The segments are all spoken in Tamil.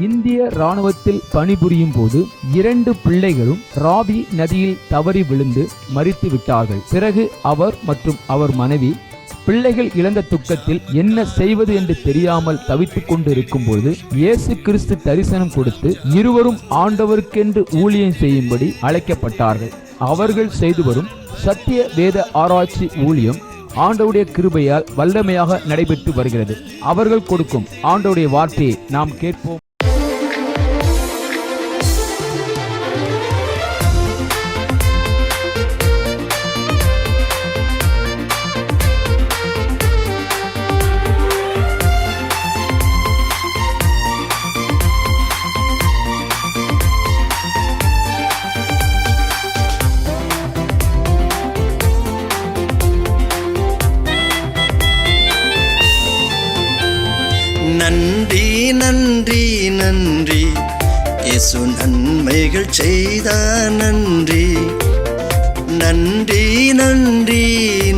இந்திய இராணுவத்தில் பணிபுரியும் போது 2 பிள்ளைகளும் ராவி நதியில் தவறி விழுந்து மரித்து விட்டார்கள். பிறகு அவர் மற்றும் அவர் மனைவி பிள்ளைகள் இழந்த துக்கத்தில் என்ன செய்வது என்று தெரியாமல் தவித்துக் கொண்டு இருக்கும்போது இயேசு கிறிஸ்து தரிசனம் கொடுத்து இருவரும் ஆண்டவருக்கென்று ஊழியம் செய்யும்படி அழைக்கப்பட்டார்கள். அவர்கள் செய்து வரும் சத்திய வேத ஆராய்ச்சி ஊழியம் ஆண்டவருடைய கிருபையால் வல்லமையாக நடைபெற்று வருகிறது. அவர்கள் கொடுக்கும் ஆண்டவருடைய வார்த்தையை நாம் கேட்போம். நன்றி நன்றி நன்றி இயேசு நன்மைகள் செய்தார். நன்றி நன்றி நன்றி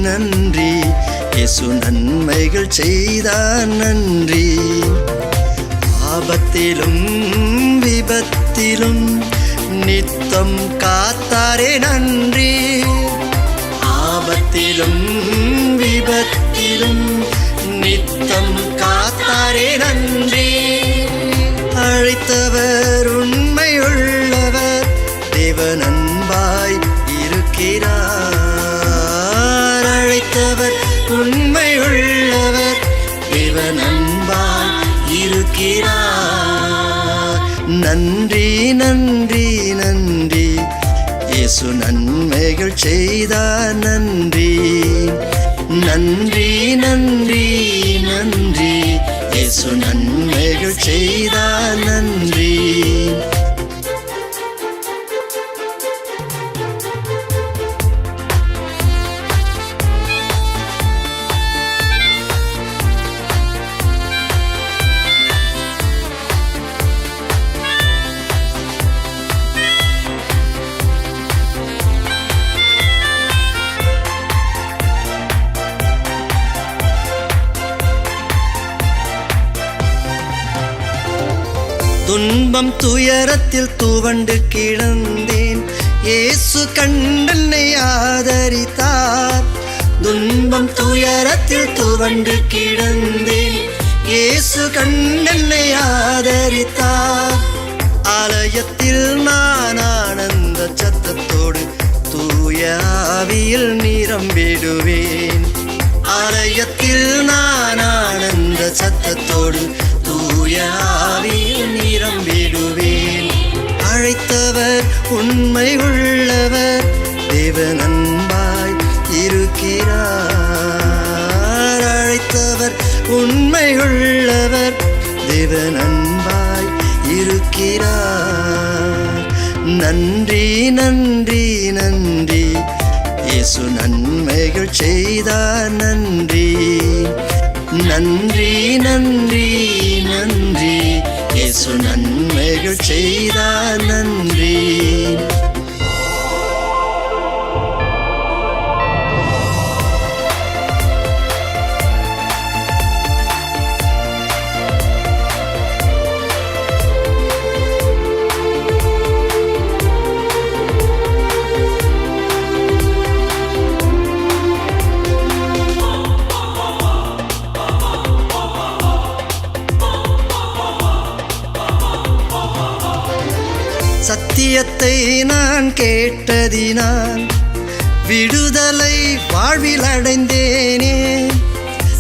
நன்றி இயேசு நன்மைகள் செய்தார். நன்றி ஆபத்திலும் விபத்திலும் நித்தம் காத்தாரே. நன்றி ஆபத்திலும் விபத்திலும் நித்தம் காத்தாரே. நன்றி அழைத்தவர் உண்மையுள்ளவர், தேவன் அன்பாய் இருக்கிறார். அழைத்தவர் உண்மையுள்ளவர், தேவன் அன்பாய் இருக்கிறார். நன்றி நன்றி நன்றி இயேசு நன்மைகள் செய்தார். நன்றி நன்றி நன்றி நன்றி இயேசு நன்மைகள் செய்தார். நன்றி துன்பம் துயரத்தில் துவண்டு கிடந்தேன், இயேசு கண்டென்னை ஆதரித்தார். துன்பம் துயரத்தில் துவண்டு கிடந்தேன், இயேசு கண்டென்னை ஆதரித்தார். ஆலயத்தில் நான் ஆனந்த சத்தத்தோடு தூய ஆவியில் நிரம்பிடுவேன். ஆலயத்தில் நான் ஆனந்த சத்தத்தோடு தூய ஆவியில் நிரம்பிடுவேன். அழைத்தவர் உண்மை உள்ளவர், தேவன் அன்பாய் இருக்கிறார். அழைத்தவர் உண்மை உள்ளவர், தேவன் அன்பாய் இருக்கிறார். நன்றி நன்றி நன்றி இயேசு நன்மைகள் செய்தார். நன்றி நன்றி நன்றி நன்றி இயேசு நன்மைகள் செய்தார். நன்றி சத்தியத்தை நான் கேட்டதினால் விடுதலை வாழ்வில் அடைந்தேனே.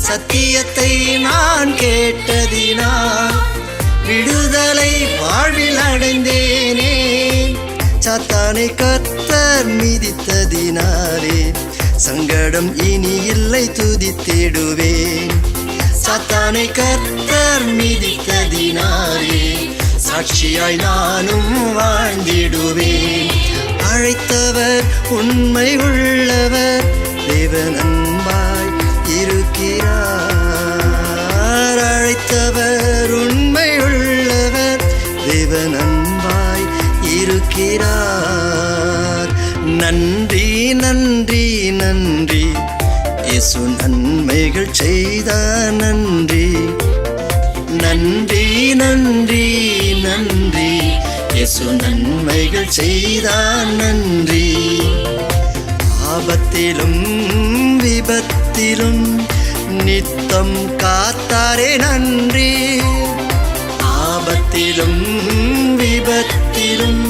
சத்தியத்தை நான் கேட்டதினால் விடுதலை வாழ்வில் அடைந்தேனே. சாத்தானை கர்த்தர் மிதித்ததினாலே சங்கடம் இனி இல்லை, துதித்திடுவேன். சாத்தானை கர்த்தர் மிதித்ததினாலே சாட்சியாய் நானும் வாழ்ந்திடுவேன். அழைத்தவர் உண்மை உள்ளவர், தேவன் அன்பாய் இருக்கிறார். அழைத்தவர் உண்மை உள்ளவர், தேவன் அன்பாய் இருக்கிறார். நன்றி நன்றி நன்றி இயேசு நன்மைகள் செய்தார். நன்றி நன்றி நன்றி நன்றி இயேசு நன்மைகள் செய்தார் நன்றி. ஆபத்திலும் விபத்திலும் நித்தம் காத்தாரே நன்றி. ஆபத்திலும் விபத்திலும்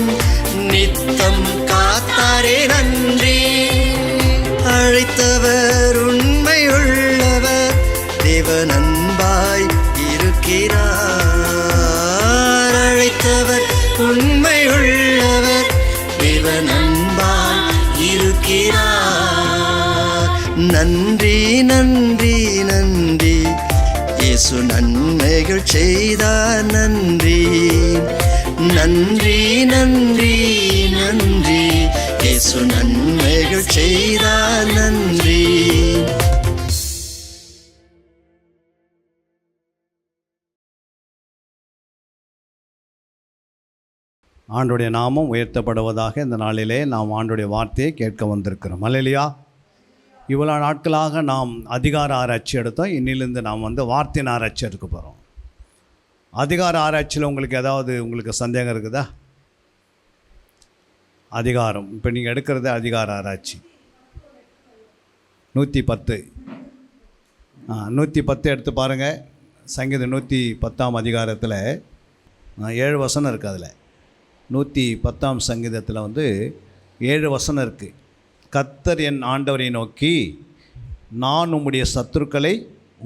நித்தம் காத்தாரே நன்றி. அழைத்தவர் உண்மை உள்ளவர், தேவன் அன்பாய் இருக்கிறார். அழைத்தவர் உண்மை உள்ளவர், தேவன் அன்பாய் இருக்கிறார். நன்றி நன்றி நன்றி இயேசு நன்மைகள் செய்தார் நன்றி. நன்றி நன்றி நன்றி இயேசு நன்மைகள் செய்தார் நன்றி. ஆண்டுடைய நாமம் உயர்த்தப்படுவதாக. இந்த நாளிலே நாம் ஆண்டுடைய வார்த்தையை கேட்க வந்திருக்கிறோம். அல்லேலூயா. இவ்வளோ நாட்களாக நாம் அதிகார ஆராய்ச்சி எடுத்தோம். இன்னிலிருந்து நாம் வார்த்தையின் ஆராய்ச்சி எடுக்க போகிறோம். அதிகார ஆராய்ச்சியில் உங்களுக்கு சந்தேகம் இருக்குதா? அதிகாரம் இப்போ நீங்கள் எடுக்கிறது அதிகார ஆராய்ச்சி 110 எடுத்து பாருங்கள். சங்கீதம் 110 அதிகாரத்தில் 7 வசனம் இருக்குது. அதில் 110 சங்கீதத்தில் 7 வசனம் இருக்குது. கர்த்தர் என் ஆண்டவரை நோக்கி, நான் உம்முடைய சத்துருக்களை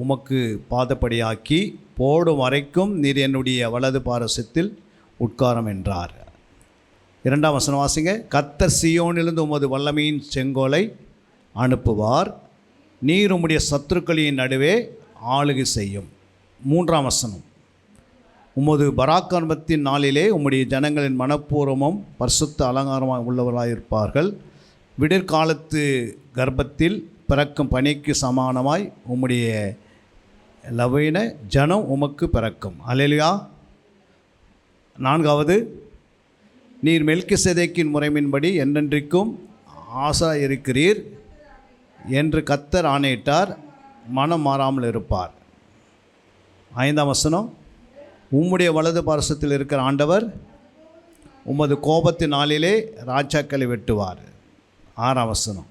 உமக்கு பாதப்படியாக்கி போடும் வரைக்கும் நீர் என்னுடைய வலது பாரசத்தில் உட்காரம் என்றார். 2ஆம் வசனம் வாசிங்க. கர்த்தர் சீயோனிலிருந்து உமது வல்லமையின் செங்கோலை அனுப்புவார், நீர் உம்முடைய சத்துருக்களின் நடுவே ஆளுகை செய்யும். 3ஆம் வசனம். உமது பராக்கிரமத்தின் நாளிலே உம்முடைய ஜனங்களின் மனப்பூர்வமும் பரிசுத்த அலங்காரமாக உள்ளவர்களாயிருப்பார்கள். விடிற்காலத்து கர்ப்பத்தில் பிறக்கும் பனிக்கு சமானமாய் உம்முடைய லவீன ஜனம் உமக்கு பிறக்கும். அல்லேலூயா. 4வது, நீர் மெல்கிசேதேக்கின் முறைமையின்படி என்றென்றைக்கும் ஆசாரியருக்கிறீர் என்று கர்த்தர் ஆணையிட்டார், மனம் மாறாமல் இருப்பார். 5ஆம் வசனம். உம்முடைய வலது பாரசத்தில் இருக்கிற ஆண்டவர் உமது கோபத்தின் நாளிலே ராஜாக்களை வெட்டுவார். 6ஆம் வசனம்.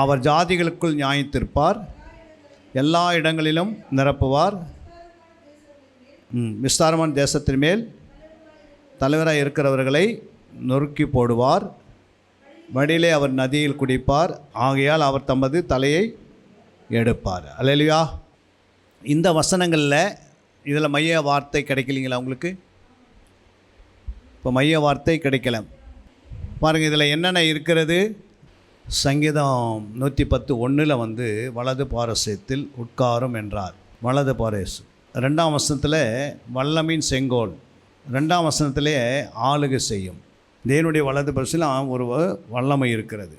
அவர் ஜாதிகளுக்குள் நியாயத்திருப்பார், எல்லா இடங்களிலும் நிரப்புவார். விஸ்தாரமான தேசத்தின் மேல் தலைவராக இருக்கிறவர்களை நொறுக்கி போடுவார். வடியிலே அவர் நதியில் குடிப்பார், ஆகையால் அவர் தமது தலையை எடுப்பார். அல்லேலூயா. இந்த வசனங்களில் இதில் மைய வார்த்தை கிடைக்கலிங்களா உங்களுக்கு? இப்போ மைய வார்த்தை கிடைக்கல. பாருங்கள், இதில் என்னென்ன இருக்கிறது? சங்கீதம் 110:1 வலது பாரசத்தில் உட்காரும் என்றார். வலது பாரசு. 2ஆம் வசனத்தில் வல்லமையின் செங்கோல். 2ஆம் வசனத்திலே ஆளுகை செய்யும். தேவனுடைய வலது பாரசில் ஒரு வல்லமை இருக்கிறது.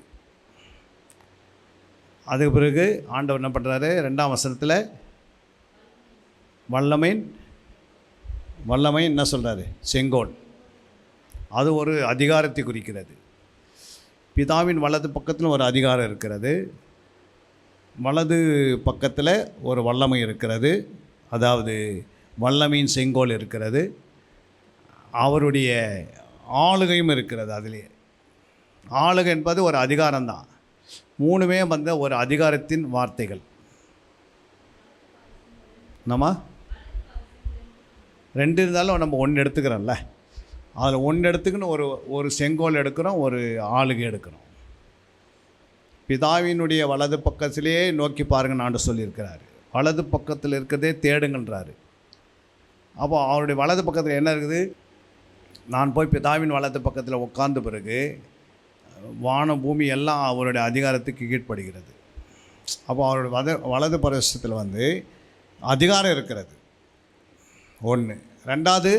அதுக்கு பிறகு ஆண்டவர் என்ன பண்ணுறாரு? 2ஆம் வசனத்தில் வல்லமை என்ன சொல்கிறாரு? செங்கோல். அது ஒரு அதிகாரத்தை குறிக்கிறது. பிதாவின் வலது பக்கத்தில் ஒரு அதிகாரம் இருக்கிறது, வலது பக்கத்தில் ஒரு வல்லமை இருக்கிறது, அதாவது வல்லமையின் செங்கோல் இருக்கிறது, அவருடைய ஆளுகையும் இருக்கிறது. அதிலே ஆளுகை என்பது ஒரு அதிகாரம்தான். 3மே ஒரு அதிகாரத்தின் வார்த்தைகள். நம்ம 2 இருந்தாலும் நம்ம 1 எடுத்துக்கிறோம்ல, அதில் 1 எடுத்துக்கின்னு ஒரு செங்கோல் எடுக்கிறோம், ஒரு ஆளுகை எடுக்கிறோம். பிதாவினுடைய வலது பக்கத்திலேயே நோக்கி பாருங்கன்னு ஆண்டு சொல்லியிருக்கிறாரு. வலது பக்கத்தில் இருக்கிறதே தேடுங்கன்றாரு. அப்போ அவருடைய வலது பக்கத்தில் என்ன இருக்குது? நான் போய் பிதாவின் வலது பக்கத்தில் உட்கார்ந்த பிறகு வானம் பூமி எல்லாம் அவருடைய அதிகாரத்துக்கு கீழ்ப்படுகிறது. அப்போ அவருடைய வலது பிரதேசத்தில் அதிகாரம் இருக்கிறது. 1. 2வது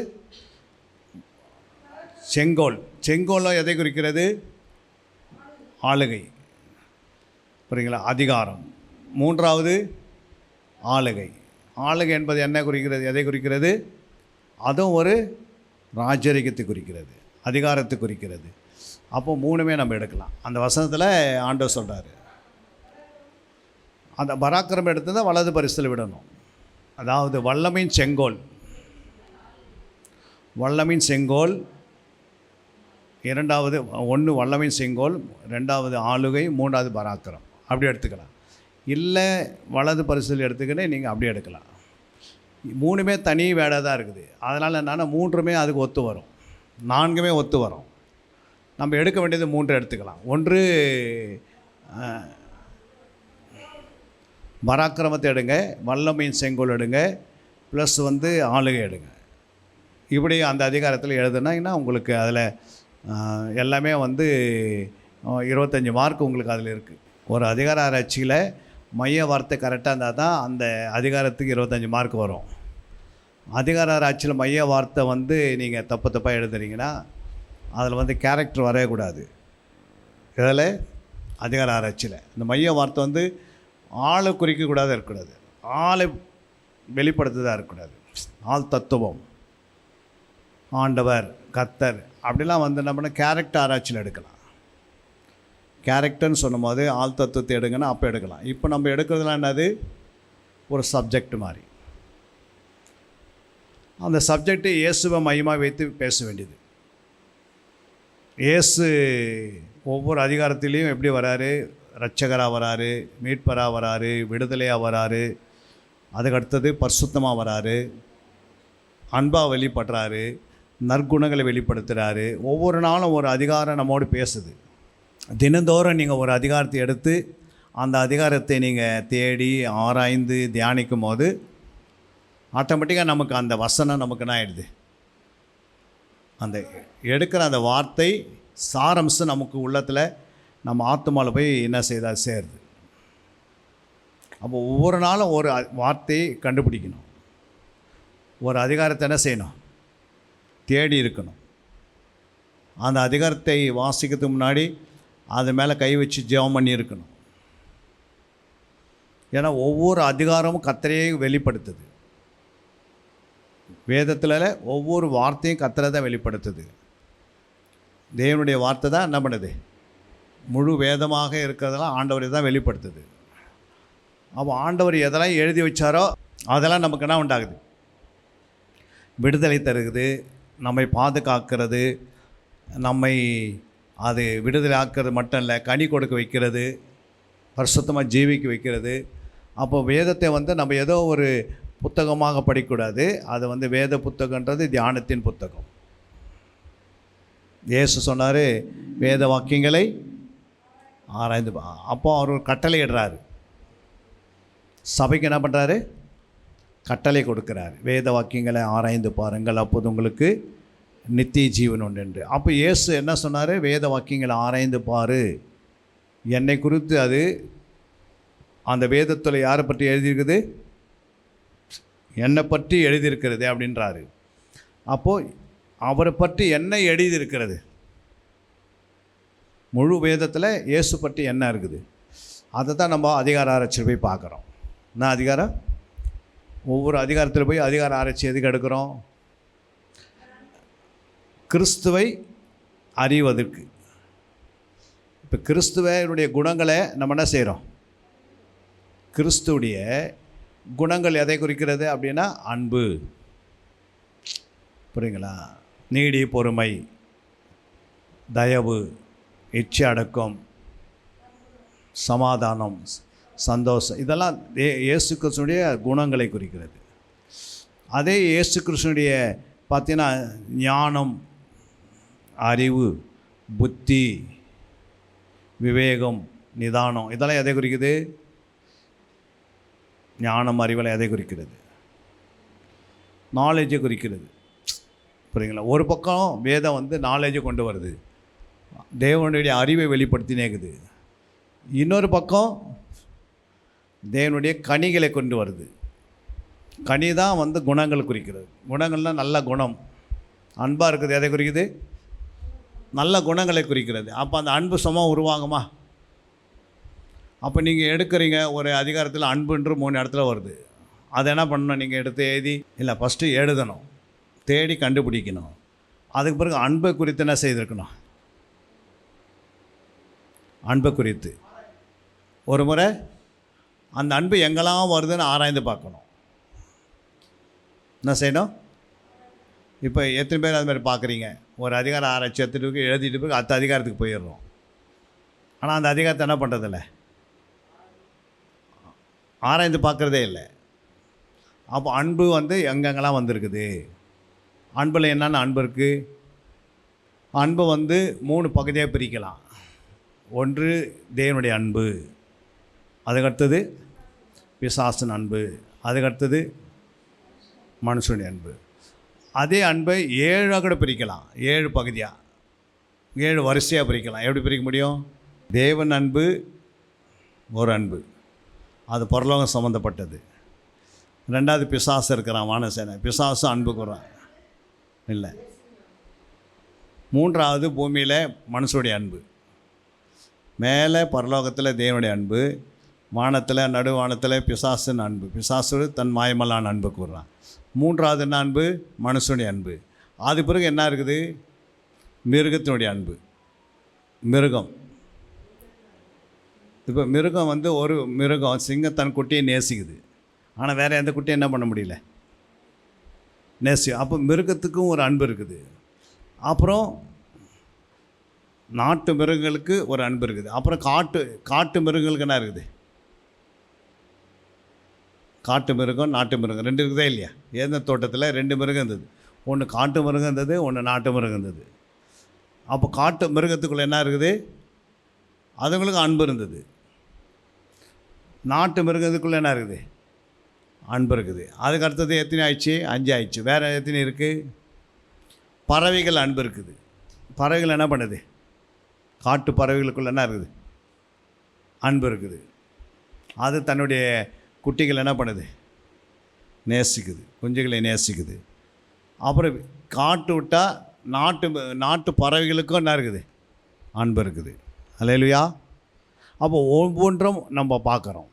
செங்கோல் எதை குறிக்கிறது? ஆளுகை. புரியுங்களா? அதிகாரம். 3வது ஆளுகை. ஆளுகை என்பது என்ன குறிக்கிறது? எதை குறிக்கிறது? அதுவும் ஒரு ராஜரிகத்தை குறிக்கிறது, அதிகாரத்தை குறிக்கிறது. அப்போ 3மே நம்ம எடுக்கலாம். அந்த வசனத்தில் ஆண்டவர் சொல்கிறாரு, அந்த பராக்கிரமம் எடுத்து தான் வலது பரிசில் விடணும். அதாவது வல்லமையின் செங்கோல். வல்லமையின் செங்கோல், இரண்டாவது ஒன்று வல்லமையின் செங்கோல், ரெண்டாவது ஆளுகை, மூன்றாவது பராக்கிரம். அப்படி எடுத்துக்கலாம். இல்லை வலது பரிசில் எடுத்துக்கிட்டு நீங்கள் அப்படி எடுக்கலாம். மூணுமே தனி வேடாக தான் இருக்குது. அதனால் என்னென்னா மூன்றுமே அதுக்கு ஒத்து வரும், நான்குமே ஒத்து வரும். நம்ம எடுக்க வேண்டியது மூன்று எடுத்துக்கலாம். ஒன்று பராக்கிரமத்தை எடுங்க, வல்லமையின் செங்கோல் எடுங்க, ப்ளஸ் ஆளுகை எடுங்க. இப்படி அந்த அதிகாரத்தில் எழுதுனாங்கன்னா உங்களுக்கு அதில் எல்லாமே 25 மார்க் உங்களுக்கு அதில் இருக்குது. ஒரு அதிகார ஆராய்ச்சியில் மைய வார்த்தை கரெக்டாக இருந்தால் தான் அந்த அதிகாரத்துக்கு 25 மார்க் வரும். அதிகார ஆராய்ச்சியில் மைய வார்த்தை நீங்கள் தப்பாக எழுதுறீங்கன்னா அதில் கேரக்டர் வரவே கூடாது. இதில் அதிகார ஆராய்ச்சியில் இந்த மைய வார்த்தை ஆளை குறிக்கக்கூடாது, இருக்கக்கூடாது, ஆளை வெளிப்படுத்துதாக இருக்கக்கூடாது. ஆள் தத்துவம், ஆண்டவர், கர்த்தர் அப்படிலாம் நம்ம கேரக்டர் ஆராய்ச்சியில் எடுக்கலாம். கேரக்டர்னு சொன்னும் போது ஆள் தத்துவத்தை எடுங்கன்னா அப்போ எடுக்கலாம். இப்போ நம்ம எடுக்கிறதுலாம் என்னது, ஒரு சப்ஜெக்ட் மாதிரி. அந்த சப்ஜெக்டு இயேசுவை மையமாக வைத்து பேச வேண்டியது. இயேசு ஒவ்வொரு அதிகாரத்திலையும் எப்படி வராரு, இரட்சகராக வராரு, மீட்பராக வராரு, விடுதலையாக வராரு, அதுக்கடுத்தது பரிசுத்தமாக வராரு, அன்பாக வெளிப்படுறாரு, நற்குணங்களை வெளிப்படுத்துகிறாரு. ஒவ்வொரு நாளும் ஒரு அதிகாரம் நம்மோடு பேசுது. தினந்தோறும் நீங்கள் ஒரு அதிகாரத்தை எடுத்து அந்த அதிகாரத்தை நீங்கள் தேடி ஆராய்ந்து தியானிக்கும் போது ஆட்டோமேட்டிக்காக நமக்கு அந்த வசனம் நமக்கு என்ன ஆகிடுது, அந்த எடுக்கிற அந்த வார்த்தை சாரம்சம் நமக்கு உள்ளத்தில் நம்ம ஆத்துமாவில் போய் என்ன செய்தால் சேருது. அப்போ ஒவ்வொரு நாளும் ஒரு வார்த்தையை கண்டுபிடிக்கணும். ஒரு அதிகாரத்தை என்ன செய்யணும், தேடி இருக்கணும். அந்த அதிகாரத்தை வாசிக்கிறதுக்கு முன்னாடி அது மேலே கை வச்சு ஜெபம் பண்ணி இருக்கணும். ஏன்னா ஒவ்வொரு அதிகாரமும் கர்த்தரையே வெளிப்படுத்துது. வேதத்தில் ஒவ்வொரு வார்த்தையும் கர்த்தரை தான் வெளிப்படுத்துது. தேவனுடைய வார்த்தை தான் என்ன பண்ணுது, முழு வேதமாக இருக்கிறதெல்லாம் ஆண்டவரை தான் வெளிப்படுத்துது. அப்போ ஆண்டவர் எதெல்லாம் எழுதி வச்சாரோ அதெல்லாம் நமக்கு என்ன உண்டாகுது, விடுதலை தருகுது, நம்மை பாதுகாக்கிறது, நம்மை அது விடுதலை ஆக்கிறது மட்டும் இல்லை, கனி கொடுக்க வைக்கிறது, பரிசுத்தமாக ஜீவிக்க வைக்கிறது. அப்போ வேதத்தை நம்ம ஏதோ ஒரு புத்தகமாக படிக்கக்கூடாது. அது வேத புத்தகன்றது தியானத்தின் புத்தகம். இயேசு சொன்னார், வேத வாக்கியங்களை ஆராய்ந்து. அப்போ அவர் ஒரு கட்டளை இடுறாரு. சபைக்கு என்ன பண்ணுறாரு, கட்டளை கொடுக்குறாரு, வேத வாக்கியங்களை ஆராய்ந்து பாருங்கள், அப்போது உங்களுக்கு நித்திய ஜீவன் உண்டு என்று. அப்போ இயேசு என்ன சொன்னார், வேத வாக்கியங்களை ஆராய்ந்து பாரு, என்னை குறித்து அது அந்த வேதத்தில் யாரை பற்றி எழுதியிருக்குது, என்னை பற்றி எழுதியிருக்கிறது அப்படின்றாரு. அப்போது அவரை பற்றி என்ன எழுதியிருக்கிறது, முழு வேதத்தில் இயேசு பற்றி என்ன இருக்குது, அதை தான் நம்ம அதிகார ஆராய்ச்சியில் போய் பார்க்குறோம். என்ன அதிகாரம், ஒவ்வொரு அதிகாரத்தில் போய் அதிகார ஆராய்ச்சி எதுக்கு எடுக்கிறோம், கிறிஸ்துவை அறிவதற்கு. இப்போ கிறிஸ்துவனுடைய குணங்களை நம்ம என்ன செய்கிறோம், கிறிஸ்துவுடைய குணங்கள் எதை குறிக்கிறது அப்படின்னா அன்பு, புரியுங்களா, நீடி, பொறுமை, தயவு, இச்சை அடக்கம், சமாதானம், சந்தோஷம், இதெல்லாம் இயேசு கிறிஸ்துனுடைய குணங்களை குறிக்கிறது. அதே இயேசு கிறிஸ்துனுடைய பார்த்தீங்கன்னா ஞானம், அறிவு, புத்தி, விவேகம், நிதானம், இதெல்லாம் எதை குறிக்குது, ஞானம் அறிவெல்லாம் எதை குறிக்கிறது, நாலேஜை குறிக்கிறது. புரியுங்களா, ஒரு பக்கம் வேதம் நாலேஜை கொண்டு வருது, தேவனுடைய அறிவை வெளிப்படுத்தினேக்குது. இன்னொரு பக்கம் தேவனுடைய கனிகளை கொண்டு வருது. கனி தான் குணங்கள் குறிக்கிறது. குணங்கள்லாம் நல்ல குணம், அன்பாக இருக்குது, எதை குறிக்குது, நல்ல குணங்களை குறிக்கிறது. அப்போ அந்த அன்பு சும்மா உருவாகுமா? அப்போ நீங்கள் எடுக்கிறீங்க ஒரு அதிகாரத்தில் அன்புன்று 3 இடத்துல வருது. அதை என்ன பண்ணணும், நீங்கள் எடுத்து எழுதி இல்லை, ஃபஸ்ட்டு எழுதணும், தேடி கண்டுபிடிக்கணும். அதுக்கு பிறகு அன்பை குறித்து என்ன செய்திருக்கணும், அன்பை குறித்து ஒரு முறை அந்த அன்பு எங்கெல்லாம் வருதுன்னு ஆராய்ந்து பார்க்கணும். என்ன செய்யணும், இப்போ எத்தனை பேர் அது மாதிரி பார்க்குறீங்க? ஒரு அதிகாரம் ஆராய்ச்சி எடுத்துகிட்டு எழுதிட்டு போய் அடுத்த அதிகாரத்துக்கு போயிடுறோம். ஆனால் அந்த அதிகாரத்தை என்ன பண்ணுறதில்ல, ஆராய்ந்து பார்க்குறதே இல்லை. அப்போ அன்பு வந்து எங்கெங்கெல்லாம் வந்திருக்குது? அன்பில் என்னென்ன அன்பு இருக்குது? அன்பு வந்து 3 பகுதியாக பிரிக்கலாம். ஒன்று தேவனுடைய அன்பு, அதுக்கடுத்தது பிசாசின் அன்பு, அதுக்கடுத்தது மனுஷனுடைய அன்பு. அதே அன்பை 7 கூட பிரிக்கலாம். 7 பகுதியாக, 7 வரிசையாக பிரிக்கலாம். எப்படி பிரிக்க முடியும்? தேவன் அன்பு ஒரு அன்பு, அது பரலோகம் சம்மந்தப்பட்டது. 2வது பிசாசு இருக்கிறான், வானசேனை, பிசாசு அன்புக்கு வரான் இல்லை. 3வது பூமியில் மனுஷனுடைய அன்பு. மேலே பரலோகத்தில் தேவனுடைய அன்பு, வானத்தில் நடுவானத்தில் பிசாசின் அன்பு. பிசாசு தன் மாயமல்லான அன்புக்கு வர்றான். 3வது என்ன அன்பு? மனுஷனுடைய அன்பு. அது பிறகு என்ன இருக்குது? மிருகத்தினுடைய அன்பு. மிருகம், இப்போ மிருகம் வந்து ஒரு மிருகம் சிங்கம் தன் குட்டியை நேசிக்குது, ஆனால் வேறு எந்த குட்டியும் என்ன பண்ண முடியல, அப்போ மிருகத்துக்கும் ஒரு அன்பு இருக்குது. அப்புறம் நாட்டு மிருகங்களுக்கு ஒரு அன்பு இருக்குது. அப்புறம் காட்டு மிருகங்களுக்கு என்ன இருக்குது? காட்டு மிருகம், நாட்டு மிருகம் 2 இருக்குதா இல்லையா? எந்த தோட்டத்தில் 2 மிருகம் இருந்தது. ஒன்று காட்டு மிருகம் இருந்தது, ஒன்று நாட்டு மிருகம் இருந்தது. அப்போ காட்டு மிருகத்துக்குள்ளே என்ன இருக்குது? அதுங்களுக்கு அன்பு இருந்தது. நாட்டு மிருகத்துக்குள்ளே என்ன இருக்குது? அன்பு இருக்குது. அதுக்கு அடுத்தது எத்தனை ஆயிடுச்சு? 5 ஆயிடுச்சு. வேறு எத்தனை இருக்குது? பறவைகள் அன்பு இருக்குது. பறவைகள் என்ன பண்ணுது? காட்டு பறவைகளுக்குள்ளே என்ன இருக்குது? அன்பு இருக்குது. அது தன்னுடைய குட்டிகள் என்ன பண்ணுது? நேசிக்குது, குஞ்சுகளை நேசிக்குது. அப்புறம் காட்டு விட்டால் நாட்டு பறவைகளுக்கும் என்ன இருக்குது? அன்பு இருக்குது. அல்லேலூயா. அப்போ ஒவ்வொன்றும் நம்ம பார்க்குறோம்.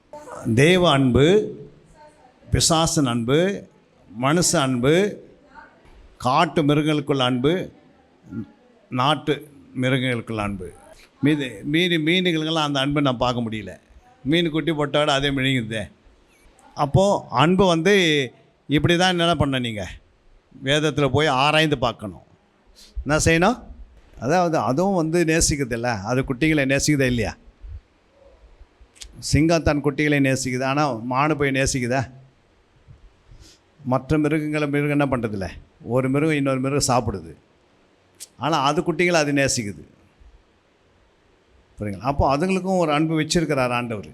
தேவ அன்பு, பிசாசின் அன்பு, மனுஷ அன்பு, காட்டு மிருகங்களுக்குள்ள அன்பு, நாட்டு மிருகங்களுக்குள்ள அன்பு. மீனுகளுக்கெல்லாம் அந்த அன்பை நான் பார்க்க முடியல. மீன் குட்டி போட்டோட அதே மிழுங்குதே. அப்போது அன்பு வந்து இப்படி தான் என்ன பண்ண, நீங்கள் வேதத்தில் போய் ஆராய்ந்து பார்க்கணும். என்ன செய்யணும்? அதாவது அதுவும் வந்து நேசிக்குதில்ல, அது குட்டிகளை நேசிக்குதா இல்லையா? சிங்கம் தன் குட்டிகளை நேசிக்குது, ஆனால் மானு போய் நேசிக்குதா? மற்ற மிருகம் என்ன பண்ணுறதில்ல, ஒரு மிருகம் இன்னொரு மிருகம் சாப்பிடுது, ஆனால் அது குட்டிகளை அது நேசிக்குது. புரியுங்களா? அப்போ அதுங்களுக்கும் ஒரு அன்பு வச்சிருக்கிறார் ஆண்டவர்.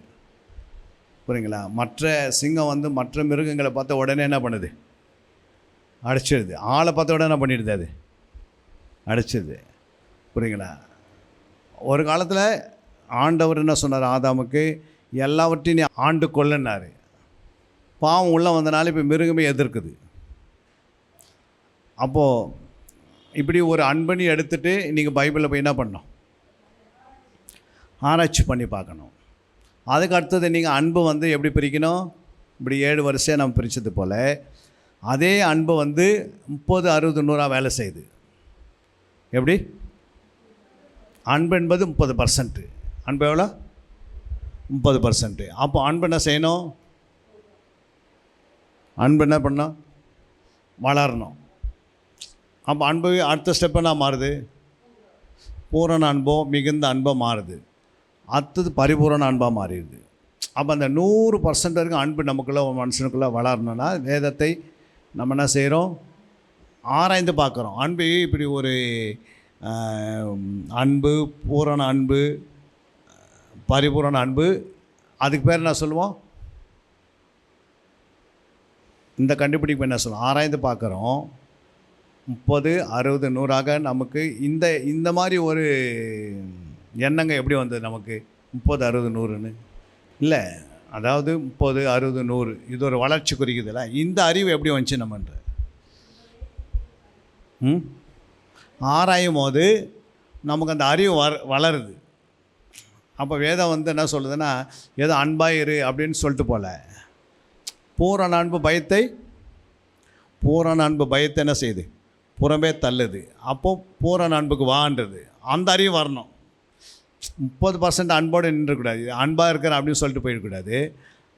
புரியுங்களா? மற்ற சிங்கம் வந்து மற்ற மிருகங்களை பார்த்த உடனே என்ன பண்ணுது? அடிச்சிடுது. ஆளை பார்த்த உடனே என்ன பண்ணிடுது? அது அடிச்சிடுது. புரியுங்களா? ஒரு காலத்தில் ஆண்டவர் என்ன சொன்னார்? ஆதாமுக்கு எல்லாவற்றையும் நீ ஆண்டு கொள்ளனார். பாவம் உள்ளே வந்தனால இப்போ மிருகமே எதிர்க்குது. அப்போது இப்படி ஒரு அன்பனி எடுத்துகிட்டு நீங்கள் பைபிளில் போய் என்ன பண்ணணும்? ஆராய்ச்சி பண்ணி பார்க்கணும். அதுக்கு அடுத்தது நீங்கள் அன்பு வந்து எப்படி பிரிக்கணும்? இப்படி 7 வரிசையாக நம்ம பிரித்தது போல் அதே அன்பு வந்து 30, 60, 100 வேலை செய்யுது. எப்படி? அன்பு என்பது 30%. அன்பு எவ்வளோ? 30%. அப்போ அன்பு என்ன செய்யணும்? அன்பு என்ன பண்ணணும்? வளரணும். அப்போ அன்பு அடுத்த ஸ்டெப் என்ன மாறுது? பூரண அன்போ மிகுந்த அன்போ மாறுது. அடுத்தது பரிபூரண அன்பாக மாறிடுது. அப்போ அந்த 100% வரைக்கும் அன்பு நமக்குள்ளே மனுஷனுக்குள்ளே வளரணும்னா வேதத்தை நம்ம என்ன செய்கிறோம்? ஆராய்ந்து பார்க்குறோம். அன்பு இப்படி ஒரு அன்பு, பூரண அன்பு, பரிபூரண அன்பு, அதுக்கு பேர் என்ன சொல்லுவோம்? இந்த கண்டுபிடிப்பு என்ன சொல்லுவோம்? ஆராய்ந்து பார்க்குறோம். 30, 60, 100 நமக்கு இந்த மாதிரி ஒரு எண்ணங்க எப்படி வந்தது நமக்கு? 30, 60, 100ன்னு இல்லை. அதாவது 30, 60, 100 இது ஒரு வளர்ச்சி குறிக்குதுல்ல. இந்த அறிவு எப்படி வந்துச்சு நம்மன்ற? ஆராயும் போது நமக்கு அந்த அறிவு வளருது. அப்போ வேதம் வந்து என்ன சொல்லுதுன்னா, ஏதோ அன்பாயிரு அப்படின்னு சொல்லிட்டு போல, பூரண அன்பு பயத்தை என்ன செய்யுது? புறம்பே தள்ளுது. அப்போது பூரண அன்புக்கு வான்றது அந்த அறிவு வரணும். 30% அன்போடு நின்றக்கூடாது, அன்பாக இருக்கிற அப்படின்னு சொல்லிட்டு போயிடக்கூடாது.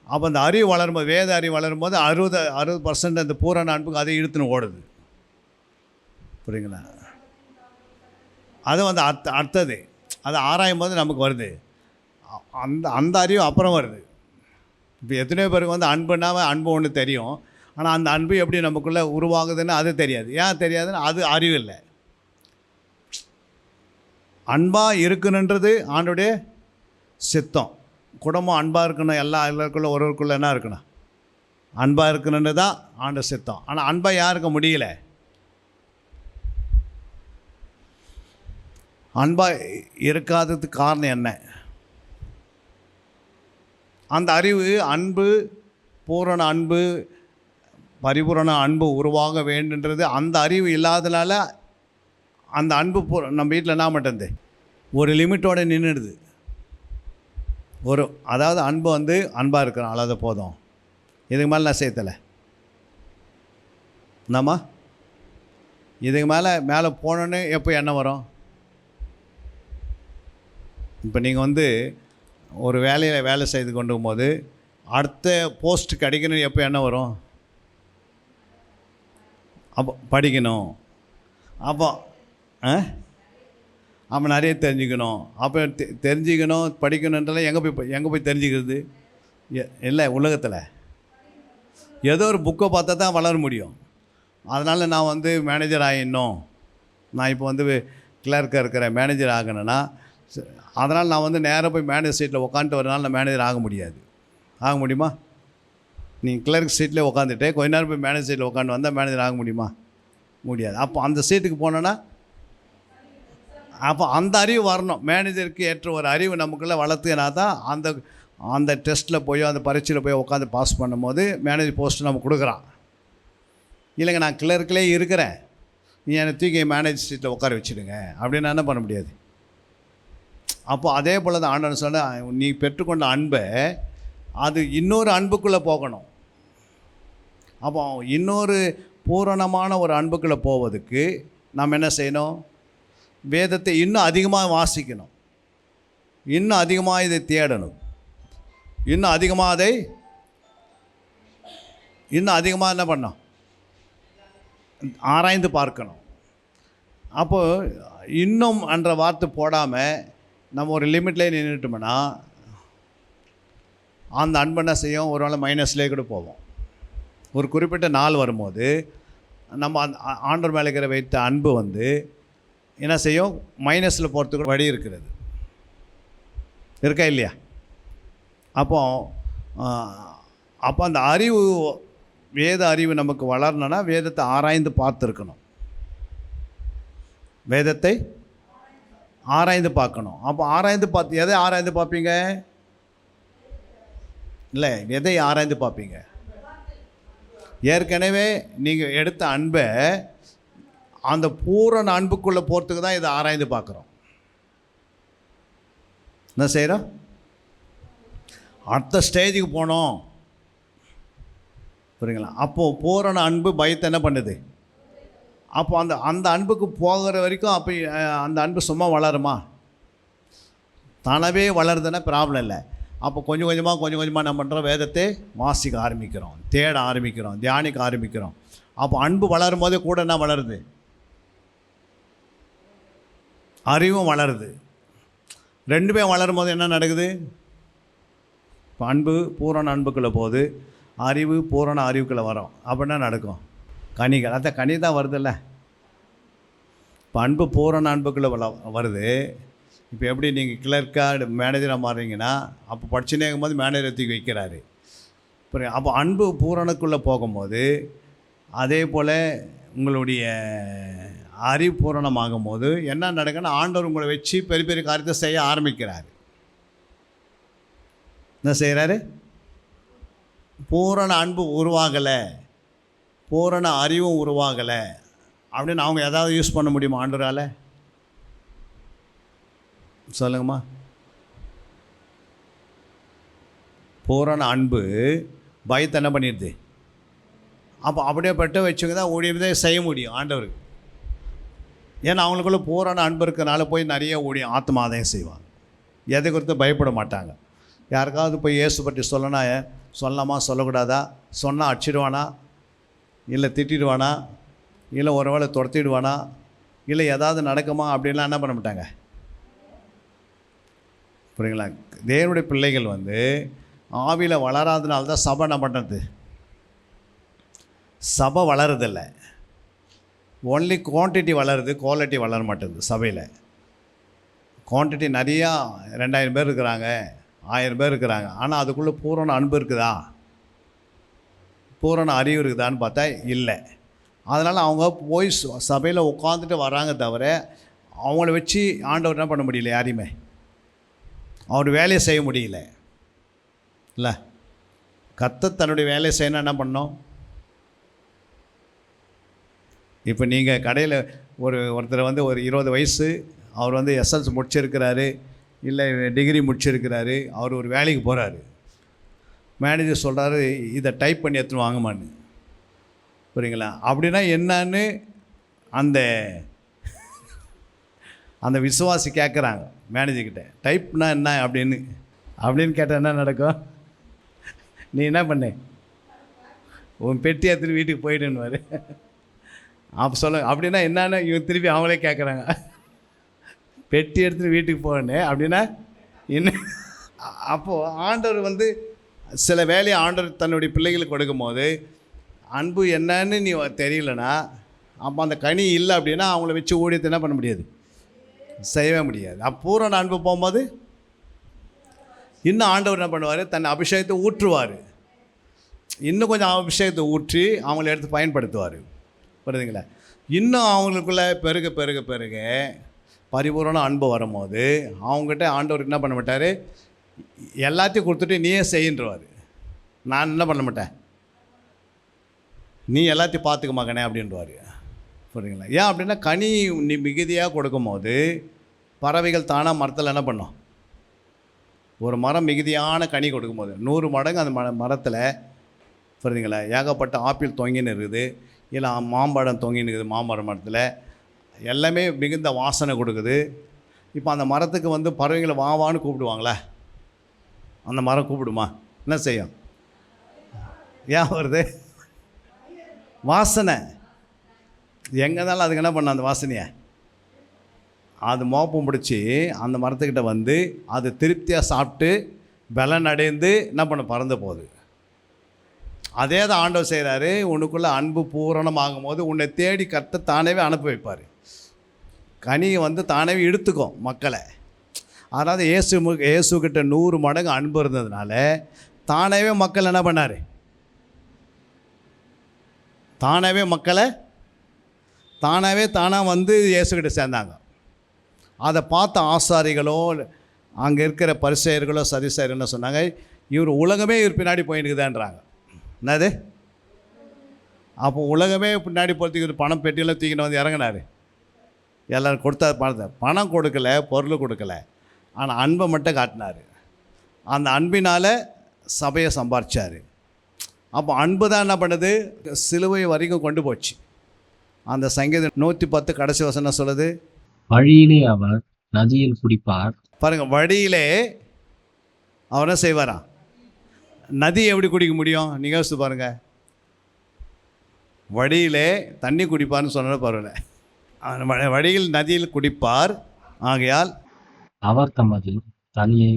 அப்போ அந்த அறிவு வளரும்போது, வேத அறிவு வளரும்போது 60% அந்த பூரண அன்புக்கு அதை இழுத்துன்னு ஓடுது. புரியுங்களா? அது வந்து அடுத்தது அது ஆராயும் போது நமக்கு வருது. அந்த அந்த அறிவு அப்புறம் வருது. இப்போ எத்தனையோ பேருக்கு வந்து அன்புனா அன்பு ஒன்று தெரியும். ஆனால் அந்த அன்பு எப்படி நமக்குள்ளே உருவாகுதுன்னு அது தெரியாது. ஏன் தெரியாதுன்னு அது அறிவு இல்லை. அன்பாக இருக்கணுன்றது ஆண்டோடைய சித்தம். குடும்பம் அன்பாக இருக்கணும், எல்லாருக்குள்ள ஒருவருக்குள்ளே என்ன இருக்கணும், அன்பாக இருக்கணுன்றது தான் ஆண்ட சித்தம். ஆனால் அன்பாக யாருக்க முடியல. அன்பாக இருக்காததுக்கு காரணம் என்ன? அந்த அறிவு, அன்பு, பூரண அன்பு, பரிபூரண அன்பு உருவாக வேண்டுன்றது அந்த அறிவு இல்லாதனால அந்த அன்பு நம்ம வீட்டில் என்ன மாட்டேங்குது, ஒரு லிமிட்டோடு நின்றுடுது. அதாவது அன்பு வந்து அன்பாக இருக்கிறோம், அல்லாத போதும், இதுக்கு மேலே நான் சேர்த்தலை. என்னம்மா இதுக்கு மேலே போனோன்னு எப்போ எண்ணம் வரும்? இப்போ நீங்கள் வந்து ஒரு வேலையில் வேலை செய்து கொண்டு போகும்போது அடுத்த போஸ்ட் கிடைக்கணும் எப்போ என்ன வரும்? அப்போ படிக்கணும், அப்போ அப்போ நிறைய தெரிஞ்சுக்கணும், அப்போ தெரிஞ்சுக்கணும் படிக்கணுன்றலாம் எங்கே போய் தெரிஞ்சுக்கிறது? இல்லை, உலகத்தில் ஏதோ ஒரு புக்கை பார்த்தா தான் வளர முடியும். அதனால் நான் வந்து மேனேஜர் ஆகிடணும், நான் இப்போ வந்து கிளர்க்காக இருக்கிற மேனேஜர் ஆகணும்னா அதனால் நான் வந்து நேராக போய் மேனேஜர் சீட்டில் உட்காந்துட்டு வரனால நான் மேனேஜர் ஆக முடியாது. ஆக முடியுமா? நீங்கள் கிளர்க் சீட்டில் உட்காந்துட்டு கொஞ்ச நேரம் போய் மேனேஜர் சீட்டில் உட்காந்து வந்தால் மேனேஜர் ஆக முடியுமா? முடியாது. அப்போ அந்த சீட்டுக்கு போனோன்னா அப்போ அந்த அறிவு வரணும். மேனேஜருக்கு ஏற்ற ஒரு அறிவு நமக்குள்ளே வளர்த்துனா தான் அந்த டெஸ்ட்டில் போய் அந்த பரீட்சையில் போய் உட்காந்து பாஸ் பண்ணும்போது மேனேஜர் போஸ்ட்டு நம்ம கொடுக்குறான். இல்லைங்க நான் கிளர்க்கிலே இருக்கிறேன், நீ என்னை தூக்கி மேனேஜர் சீட்டில் உட்கார வச்சுடுங்க அப்படின்னு என்ன பண்ண முடியாது. அப்போ அதே போல் தான் ஆண்டவன் சொன்ன, நீ பெற்றுக்கொண்ட அன்பை அது இன்னொரு அன்புக்குள்ளே போகணும். அப்போ இன்னொரு பூரணமான ஒரு அன்புக்குள்ளே போவதுக்கு நாம் என்ன செய்யணும்? வேதத்தை இன்னும் அதிகமாக வாசிக்கணும், இன்னும் அதிகமாக இதை தேடணும், இன்னும் அதிகமாக என்ன பண்ணணும்? ஆராய்ந்து பார்க்கணும். அப்போது இன்னும் என்ற வார்த்தை போடாமல் நம்ம ஒரு லிமிட்லேயே நின்றுட்டோம்னா அந்த அன்பு என்ன செய்யும்? ஒரு வேளை மைனஸ்லேயே கூட போவோம். ஒரு குறிப்பிட்ட நாள் வரும்போது நம்ம அந்த ஆண்டவர் மேலே இருக்கிற வைத்த அன்பு வந்து என்ன செய்யும்? மைனஸில் போகிறதுக்கு வழி இருக்கிறது, இருக்கா இல்லையா? அப்போ அந்த அறிவு, வேத அறிவு நமக்கு வளரணும்னா வேதத்தை ஆராய்ந்து பார்த்துருக்கணும், வேதத்தை ஆராய்ந்து பார்க்கணும். அப்போ ஆராய்ந்து பார்த்து எதை ஆராய்ந்து பார்ப்பீங்க? இல்லை, எதை ஆராய்ந்து பார்ப்பீங்க? ஏற்கனவே நீங்கள் எடுத்த அன்பை அந்த பூரண அன்புக்குள்ளே போகிறதுக்கு தான் இதை ஆராய்ந்து பார்க்குறோம். என்ன செய்கிறோம்? அடுத்த ஸ்டேஜுக்கு போனோம், புரியுங்களா? அப்போது பூரண அன்பு பயத்தை என்ன பண்ணுது? அப்போ அந்த அன்புக்கு போகிற வரைக்கும் அப்போ அந்த அன்பு சும்மா வளருமா? தானவே வளருதுன்னா ப்ராப்ளம் இல்லை. அப்போ கொஞ்சம் கொஞ்சமாக நம்ம பண்ணுறோம், வேதத்தை வாசிக்க ஆரம்பிக்கிறோம், தேட ஆரம்பிக்கிறோம், தியானிக்க ஆரம்பிக்கிறோம். அப்போ அன்பு வளரும் போதே கூட என்ன வளருது? அறிவும் வளருது. ரெண்டுமே வளரும் போது என்ன நடக்குது? இப்போ அன்பு பூரண அன்புக்குள்ளே போகுது, அறிவு பூரண அறிவுக்குள்ளே வரும். அப்படின்னா நடக்கும் கனிகள். அந்த கனி தான் வருதில்ல. இப்போ அன்பு பூரண அன்புக்குள்ளே வருது. இப்போ எப்படி நீங்கள் கிளர்க்காக மேனேஜராக மாறுறீங்கன்னா அப்போ படிச்சுனே இருக்கும்போது மேனேஜரை தூக்கி வைக்கிறாரு. புரியும்? அப்போ அன்பு பூரணக்குள்ளே போகும்போது அதே போல் உங்களுடைய அறிவு பூரணமாகும் போது என்ன நடக்குன்னா ஆண்டவர் உங்களை வச்சு பெரிய பெரிய காரியத்தை செய்ய ஆரம்பிக்கிறார். என்ன செய்கிறாரு? பூரண அன்பு உருவாகலை, பூரண அறிவும் உருவாகலை அப்படின்னு அவங்க ஏதாவது யூஸ் பண்ண முடியுமா ஆண்டவரால்? சொல்லுங்கம்மா. பூரண அன்பு பயத்தை என்ன பண்ணிடுது? அப்போ அப்படியே பட்டு வச்சுங்க தான் ஊழியத்தை செய்ய முடியும் ஆண்டவருக்கு. ஏன்னா அவங்களுக்குள்ள பூரண அன்பு இருக்கிறனால போய் நிறைய ஊழியம் ஆத்மாதையும் செய்வாங்க. எதை குறித்து பயப்பட மாட்டாங்க. யாருக்காவது போய் இயேசு பற்றி சொல்லலாமா சொல்லக்கூடாதா? சொன்னால் அடிச்சிடுவானா இல்லை திட்டிடுவானா இல்லை ஒரு வேளை துரத்திடுவானா, இல்லை ஏதாவது நடக்குமா அப்படின்லாம் என்ன பண்ண மாட்டாங்க. புரியுங்களா? தேவனுடைய பிள்ளைகள் வந்து ஆவியில் வளராதனால தான் சபை என்ன பண்ணுறது, சபை வளருதில்லை. ஒன்லி குவான்டிட்டி வளருது, குவாலிட்டி வளர மாட்டேங்குது சபையில். குவான்டிட்டி நிறையா 2000 பேர் இருக்கிறாங்க, 1000 பேர் இருக்கிறாங்க, ஆனால் அதுக்குள்ளே பூரண அன்பு இருக்குதா, பூரண அறிவு இருக்குதான்னு பார்த்தா இல்லை. அதனால் அவங்க போய் சபையில் உட்காந்துட்டு வராங்க தவிர அவங்கள வச்சு ஆண்டவர் என்ன பண்ண முடியல, யாரையுமே அவர் வேலையை செய்ய முடியல. இல்லை, கர்த்தர் தன்னுடைய வேலையை செய்யணும் என்ன பண்ணோம். இப்போ நீங்கள் கடையில் ஒருத்தர் வந்து ஒரு 20 வயசு, அவர் வந்து எஸ்எல்சி முடிச்சிருக்கிறாரு, இல்லை டிகிரி முடிச்சிருக்கிறாரு, அவர் ஒரு வேலைக்கு போகிறாரு. மேனேஜர் சொல்கிறாரு, இதை டைப் பண்ணி எடுத்துன்னு வாங்கம்மான்னு. புரியுங்களா? அப்படின்னா என்னன்னு அந்த விசுவாசி கேட்குறாங்க மேனேஜர்கிட்ட, டைப்னா என்ன அப்படின்னு கேட்டால் என்ன நடக்கும்? நீ என்ன பண்ணு, உன் பெட்டி எடுத்துட்டு வீட்டுக்கு போயிடுன்னுவார். அப்போ சொல்லுங்க, அப்படின்னா என்னன்னு இவன் திருப்பி அவங்களே கேட்குறாங்க, பெட்டி எடுத்துகிட்டு வீட்டுக்கு போகணே அப்படின்னா என்ன? அப்போது ஆண்டவர் வந்து சில வேலையை ஆண்டவர் தன்னுடைய பிள்ளைகளுக்கு கொடுக்கும்போது அன்பு என்னன்னு நீ தெரியலனா, அப்போ அந்த கனி இல்லை அப்படின்னா அவங்கள வச்சு ஊழியத்தை என்ன பண்ண முடியாது, செய்யவே முடியாது. பூரண அன்பு போகும்போது இன்னும் ஆண்டவர் என்ன பண்ணுவார், தன் அபிஷேகத்தை ஊற்றுவார். இன்னும் கொஞ்சம் அபிஷேகத்தை ஊற்றி அவங்கள எடுத்து பயன்படுத்துவார். புரியுதுங்களா? இன்னும் அவங்களுக்குள்ளே பெருக பெருக பெருக பரிபூரண அன்பு வரும்போது அவங்ககிட்ட ஆண்டவர் என்ன பண்ண மாட்டார், எல்லாத்தையும் கொடுத்துட்டு நீயே செய்யின்றவார். நான் என்ன பண்ண மாட்டேன், நீ எல்லாத்தையும் பார்த்துக்க மகனே அப்படின்றவார். புரியுதுங்களா? ஏன் அப்படின்னா கனி நீ மிகுதியாக கொடுக்கும்போது பறவைகள் தானாக மரத்தில் என்ன பண்ணோம், ஒரு மரம் மிகுதியான கனி கொடுக்கும்போது 100 மடங்கு அந்த மரத்தில் புரியுதுங்களா ஏகப்பட்ட ஆப்பிள் தொங்கின்னு இருக்குது, இல்லை மாம்பழம் தொங்கின்னு இருக்குது, மாமரம் மரத்தில் எல்லாமே மிகுந்த வாசனை கொடுக்குது. இப்போ அந்த மரத்துக்கு வந்து பறவைகளை வாவான்னு கூப்பிடுவாங்களே, அந்த மரம் கூப்பிடுமா, என்ன செய்யும்? ஏன் வருது? வாசனை. எங்கே இருந்தாலும் அதுக்கு என்ன பண்ண, அந்த வாசனையை அது மோப்பம் பிடிச்சி அந்த மரத்துக்கிட்ட வந்து அது திருப்தியாக சாப்பிட்டு பலன் அடைந்து என்ன பண்ண, பறந்து போகுது. அதே தான் ஆண்டவர் செய்கிறாரு. உனக்குள்ளே அன்பு பூரணமாகும் போது உன்னை தேடி கர்த்தர் தானேவே அனுப்பி வைப்பார். கனியை வந்து தானேவே இழுத்துக்கும் மக்களை. அதாவது இயேசுக்கிட்ட 100 மடங்கு அன்பு இருந்ததுனால தானேவே மக்கள் என்ன பண்ணார், தானாகவே மக்களை தானாக வந்து இயேசுக்கிட்ட சேர்ந்தாங்க. அதை பார்த்த ஆசாரிகளோ அங்கே இருக்கிற பரிசேயர்களோ சதிசேயர்களோ சொன்னாங்க, இவர் உலகமே இவர் பின்னாடி போயிட்டுக்குதான்றாங்க. என்னது? அப்போ உலகமே பின்னாடி போகிறதுக்கு ஒரு பணம் பெட்டியெல்லாம் தூக்கின்னு வந்து இறங்கினார். எல்லோரும் கொடுத்தா பணம் கொடுக்கல, பொருள் கொடுக்கல, ஆனால் அன்பை மட்டும் காட்டினார். அந்த அன்பினால் சபையை சம்பாரிச்சார். அப்போ அன்பு தான் என்ன பண்ணுது, சிலுவை வரைக்கும் கொண்டு போச்சு. அந்த சங்கீதம் 110 கடைசி வசனம் சொல்லுது, வழியிலே அவர் நதியில் குடிப்பார். பாருங்கள், வழியிலே அவர் என்ன செய்வாரா, நதி எப்படி குடிக்க முடியும்? நீங்கள் யோசித்து பாருங்கள். வழியிலே தண்ணி குடிப்பார்னு சொன்ன பரவாயில்ல, வழியில் நதியில் குடிப்பார், ஆகையால் அவர் தமது தனியை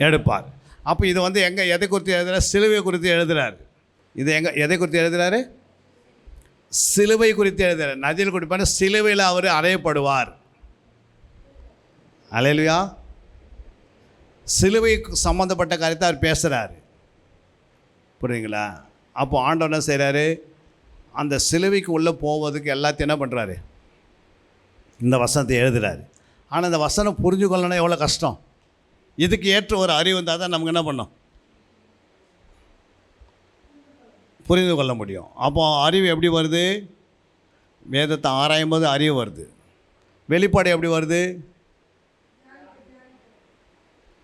எடுப்பார். அப்போ இது வந்து எதை குறித்து எழுதுகிறார்? சிலுவை குறித்து எழுதுகிறார். இது எதை குறித்து எழுதுகிறாரு? சிலுவை குறித்து எழுதுகிறார். நதியில் குடிப்பார், சிலுவையில் அவர் அறையப்படுவார். அல்லேலூயா. சிலுவை சம்மந்தப்பட்ட காரியத்தை அவர் பேசுகிறார். புரியுங்களா? அப்போ ஆண்டவர் என்ன செய்கிறாரு, அந்த சிலுவைக்கு உள்ளே போவதுக்கு எல்லாத்தையும் என்ன பண்ணுறாரு, இந்த வசனத்தை எழுதுகிறாரு. ஆனால் இந்த வசனம் புரிஞ்சு கொள்ளணும் எவ்வளோ கஷ்டம். இதுக்கு ஏற்ற ஒரு அறிவு இருந்தால் தான் நமக்கு என்ன பண்ணோம், புரிந்து கொள்ள முடியும். அப்போ அறிவு எப்படி வருது? வேதத்தை ஆராயும் போது அறிவு வருது. வெளிப்பாடு எப்படி வருது?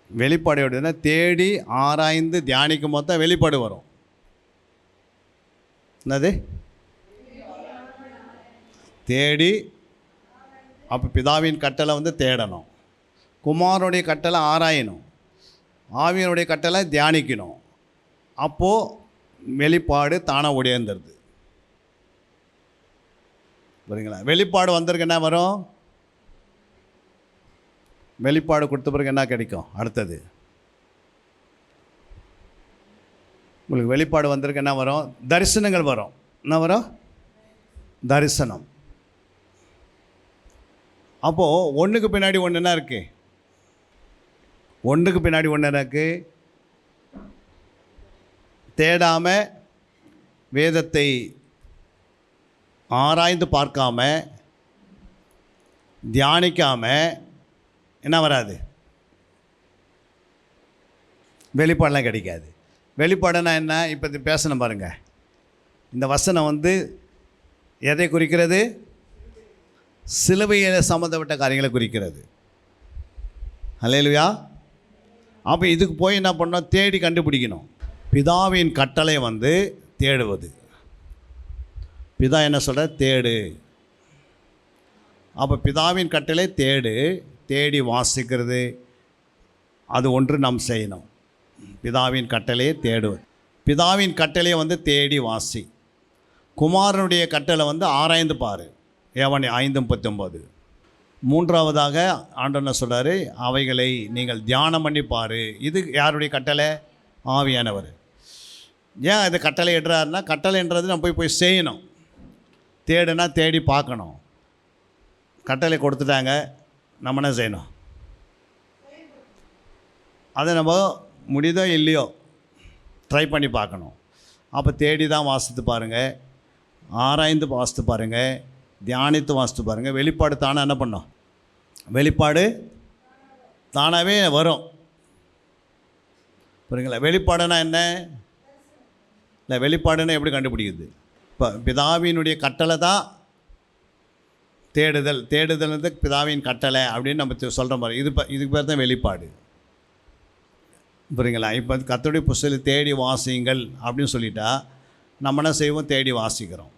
வெளிப்பாடு எப்படின்னா தேடி ஆராய்ந்து தியானிக்கும் போது தான் வெளிப்பாடு வரும். என்னது? தேடி. அப்போ பிதாவின் கட்டளை வந்து தேடணும், குமாரனுடைய கட்டளை ஆராயணும், ஆவியனுடைய கட்டளை தியானிக்கணும். அப்போது வெளிப்பாடு தானாக உடையந்துருது. புரியுங்களா? வெளிப்பாடு வந்திருக்கு என்ன வரும்? வெளிப்பாடு கொடுத்த பிறகு என்ன கிடைக்கும்? அடுத்தது உங்களுக்கு வெளிப்பாடு வந்திருக்கு என்ன வரும்? தரிசனங்கள் வரும். என்ன வரும்? தரிசனம். அப்போது ஒன்றுக்கு பின்னாடி ஒன்று என்ன இருக்குது? ஒன்றுக்கு பின்னாடி ஒன்று இருக்குது. தேடாமல், வேதத்தை ஆராய்ந்து பார்க்காம, தியானிக்காமல் என்ன வராது? வெளிப்பாடெலாம் கிடைக்காது. வெளிப்பாடுனா என்ன? இப்போ இது பேசணும் பாருங்கள். இந்த வசனம் வந்து எதை குறிக்கிறது? சிலுவையில் சம்மந்தப்பட்ட காரியங்களை குறிக்கிறது. அல்லேலூயா. அப்போ இதுக்கு போய் என்ன பண்ணோம்? தேடி கண்டுபிடிக்கணும். பிதாவின் கட்டளை வந்து தேடுவது. பிதா என்ன சொல்கிற? தேடு. அப்போ பிதாவின் கட்டளை தேடு, தேடி வாசிக்கிறது, அது ஒன்று நாம் செய்யணும். பிதாவின் கட்டளையை தேடுவது. பிதாவின் கட்டளையை வந்து தேடி வாசி. குமாரனுடைய கட்டளை வந்து ஆராய்ந்து பாரு. யோவான் 5:39. மூன்றாவதாக ஆண்டவர் என்ன சொல்கிறாரு? அவைகளை நீங்கள் தியானம் பண்ணி பாரு. இது யாருடைய கட்டளை? ஆவியானவர். ஏன் இது கட்டளை இடுறாருன்னா, கட்டளைன்றது நம்ம போய் செய்யணும். தேடுனா தேடி பார்க்கணும். கட்டளை கொடுத்துட்டாங்க, நம்ம என்ன செய்யணும்? அதை நம்ம முடியுதோ இல்லையோ ட்ரை பண்ணி பார்க்கணும். அப்போ தேடி தான் வாசித்து பாருங்கள், ஆராய்ந்து வாசித்து பாருங்கள், தியானித்து வாசித்து பாருங்கள். வெளிப்பாடு தானே என்ன பண்ணோம்? வெளிப்பாடு தானாகவே வரும். புரியுங்களா? வெளிப்பாடுனா என்ன? இல்லை, வெளிப்பாடுன்னா எப்படி கண்டுபிடிக்குது? இப்போ பிதாவினுடைய கட்டளை தான் தேடுதல். தேடுதல் வந்து பிதாவின் கட்டளை அப்படின்னு நம்ம சொல்கிற மாதிரி இதுக்கு பேர் தான் வெளிப்பாடு. புரியுங்களா? இப்போ கர்த்தருடைய புஸ்தகத்தை தேடி வாசியுங்கள் அப்படின்னு சொல்லிட்டா நம்ம என்ன செய்வோம்? தேடி வாசிக்கிறோம்.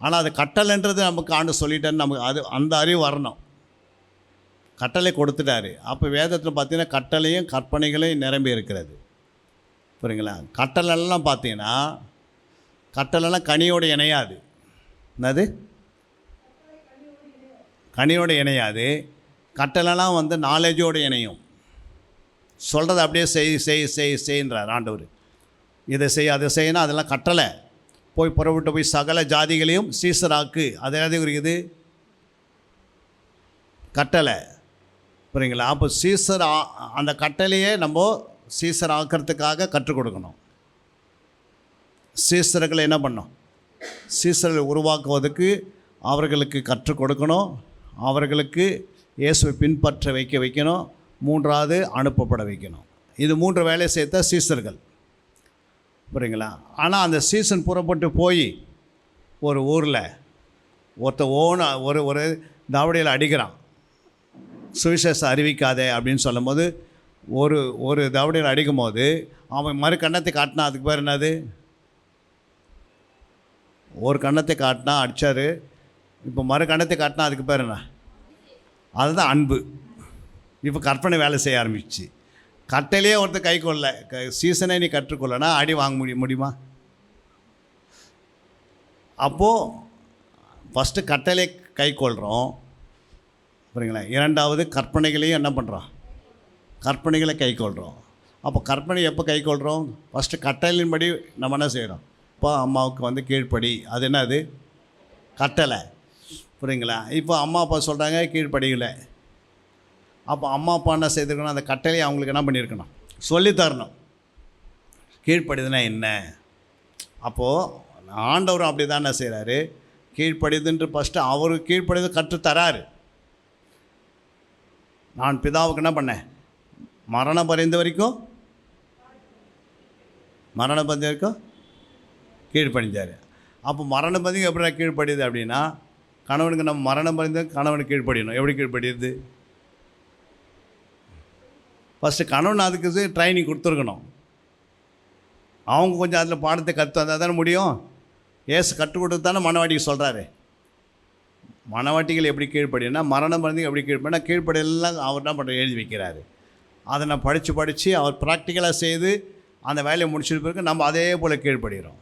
ஆனால் அது கட்டளைன்றது நமக்கு ஆண்டு சொல்லிட்டேன்னு நமக்கு அது அந்த அறிவு வரணும். கட்டளை கொடுத்துட்டாரு. அப்போ வேதத்தில் பார்த்தீங்கன்னா கட்டளையும் கற்பனைகளையும் நிரம்பி இருக்கிறது. புரியுங்களா? கட்டளைலாம் பார்த்தீங்கன்னா கட்டளைலாம் கனியோடு இணையாது. என்னது? கனியோடு இணையாது. கட்டளைலாம் வந்து நாலேஜோடு இணையும். சொல்கிறத அப்படியே செய்ன்றார் ஆண்டவர். இதை செய் அதை செய்யணும், அதெல்லாம் கட்டளை. போய் புறப்பட்டு போய் சகல ஜாதிகளையும் சீசராக்கு. அது எது குறிக்குது? கட்டளை. புரியுங்களா? அப்போ சீசர் அந்த கட்டளையே நம்ம சீசர் ஆக்கிறதுக்காக கற்றுக் கொடுக்கணும். சீசர்களை என்ன பண்ணோம்? சீசர்களை உருவாக்குவதற்கு அவர்களுக்கு கற்றுக் கொடுக்கணும். அவர்களுக்கு இயேசுவை பின்பற்ற வைக்கணும். மூன்றாவது அனுப்பப்பட வைக்கணும். இது 3 வேலையை சேர்த்தா சீசர்கள். புரியுங்களா? ஆனால் அந்த சீசன் புறப்பட்டு போய் ஒரு ஊரில் ஒரு தாவடியில் அடிக்கிறான். சுவிசேஷம் அறிவிக்காதே அப்படின்னு சொல்லும்போது ஒரு தாவடியில் அடிக்கும் போது அவன் மறு கண்ணத்தை காட்டினா அதுக்கு பேர் என்னது? ஒரு கண்ணத்தை காட்டினா அடித்தார். இப்போ மறு கண்ணத்தை காட்டினா அதுக்கு பேர் என்ன? அதுதான் அன்பு. இப்போ கற்பனை வேலை செய்ய ஆரம்பிச்சு. கட்டளையே ஒருத்தர் கை கொள்ள, சீசனை நீ கற்றுக்கொள்ளனா அடி வாங்க முடியுமா? அப்போது ஃபஸ்ட்டு கட்டளை கை கொள்கிறோம். புரியுங்களா? இரண்டாவது கற்பனைகளையும் என்ன பண்ணுறோம்? கற்பனைகளை கை கொள்கிறோம். அப்போ கற்பனை எப்போ கை கொள்கிறோம்? ஃபஸ்ட்டு கட்டளையின்படி நம்ம என்ன செய்கிறோம்? அப்பா அம்மாவுக்கு வந்து கீழ்ப்படி. அது என்ன? அது கட்டளை. புரியுங்களா? இப்போ அம்மா அப்பா சொல்கிறாங்க கீழ்ப்படிகளை. அப்போ அம்மா அப்பா என்ன செய்திருக்கணும்? அந்த கட்டளையை அவங்களுக்கு என்ன பண்ணியிருக்கணும்? சொல்லித்தரணும். கீழ்ப்படிதுன்னா என்ன? அப்போது ஆண்டவரும் அப்படி தான் என்ன செய்கிறாரு? கீழ்ப்படிதுன்று ஃபஸ்ட்டு அவருக்கு கீழ்ப்படிது கற்றுத்தராரு. நான் பிதாவுக்கு என்ன பண்ணேன்? மரணம் பரிந்த வரைக்கும் கீழ்ப்படிஞ்சார். அப்போ மரணம் பரிந்து எப்படி கீழ்ப்படியுது அப்படின்னா, கணவனுக்கு நம்ம மரணம் பரிந்த கணவனுக்கு கீழ்ப்படியணும். எப்படி கீழ்ப்படியுது? ஃபஸ்ட்டு கணவன் அதுக்கு ட்ரைனிங் கொடுத்துருக்கணும். அவங்க கொஞ்சம் அதில் பாடத்தை கற்று வந்தால் தானே முடியும். ஏசு கற்றுக் கொடுத்து தானே மனவாட்டிக்கு சொல்கிறாரு. மனவாட்டிகள் எப்படி கீழ்ப்படினா, மரணம் பரிந்து எப்படி கீழ்ப்படினா, கீழ்ப்படியெல்லாம் அவர் என்ன பண்ணுற எழுதி வைக்கிறாரு. அதை நான் படித்து அவர் ப்ராக்டிக்கலாக செய்து அந்த வேலையை முடிச்சிட்டு பிறகு நம்ம அதே போல் கீழ்ப்படுகிறோம்.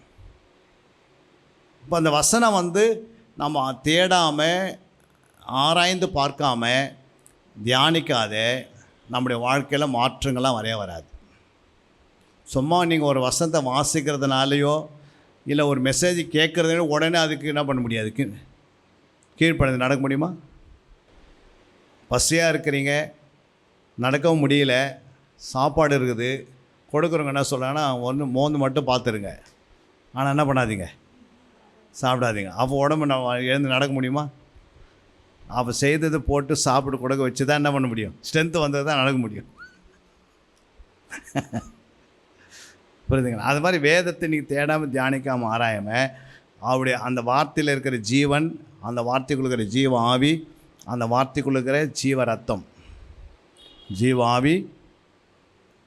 இப்போ அந்த வசனம் வந்து நம்ம தேடாமல் ஆராய்ந்து பார்க்காம தியானிக்காத நம்முடைய வாழ்க்கையில் மாற்றங்கள்லாம் வராது. சும்மா நீங்கள் ஒரு வசனத்தை வாசிக்கிறதுனாலையோ இல்லை ஒரு மெசேஜ் கேட்குறதுனால உடனே அதுக்கு என்ன பண்ண முடியாது, கீழ்ப்படிந்து நடக்க முடியுமா? பசியாக இருக்கிறீங்க, நடக்கவும் முடியல, சாப்பாடு இருக்குது, கொடுக்குறவங்க என்ன சொல்கிறாங்கன்னா ஒன்று மோந்து மட்டும் பார்த்துருங்க, ஆனால் என்ன பண்ணாதீங்க, சாப்பிடாதீங்க. அப்போ உடம்பு எழுந்து நடக்க முடியுமா? அப்போ செய்தது போட்டு சாப்பிட்டு கொடுக்க வச்சு தான் என்ன பண்ண முடியும், ஸ்ட்ரென்த்து வந்தது தான் நடக்க முடியும். புரியுதுங்களா? அது மாதிரி வேதத்தை நீங்கள் தேடாமல் தியானிக்காமல் ஆராயாமல் அவருடைய அந்த வார்த்தையில் இருக்கிற ஜீவன், அந்த வார்த்தைக்குள்ள இருக்கிற ஜீவ ஆவி, அந்த வார்த்தைக்குள்ள இருக்கிற ஜீவ ரத்தம், ஜீவ ஆவி,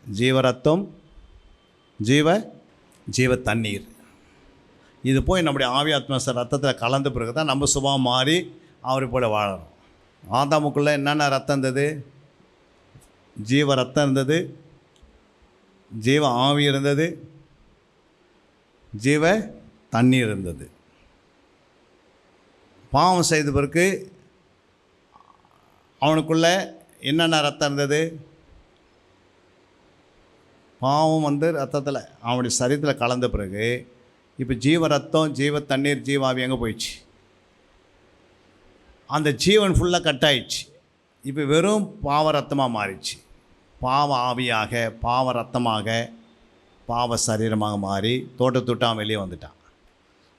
ஜீவ ரத்தம், ஜீவ தண்ணீர், இது போய் நம்முடைய ஆவி ஆத்மா ரத்தத்தில் கலந்த பிறகு தான் நம்ம சுபாவம் மாறி அவரை போல வாழறோம். ஆதாமுக்குள்ளே என்னென்ன ரத்தம் இருந்தது? ஜீவ ரத்தம் இருந்தது, ஜீவ ஆவி இருந்தது, ஜீவ தண்ணீர் இருந்தது. பாவம் செய்த பிறகு அவனுக்குள்ளே என்னென்ன ரத்தம் இருந்தது? பாவம் ரத்தத்தில் அவனுடைய சரீரத்தில் கலந்த பிறகு இப்போ ஜீவ ரத்தம், ஜீவ தண்ணீர், ஜீவ ஆவி எங்கே போயிடுச்சு? அந்த ஜீவன் ஃபுல்லாக கட் ஆயிடுச்சு. இப்போ வெறும் பாவ ரத்தமாக மாறிடுச்சு. பாவ ஆவியாக, பாவ ரத்தமாக, பாவ சரீரமாக மாறி தோட்டத்துட்டான் வெளியே வந்துட்டான்.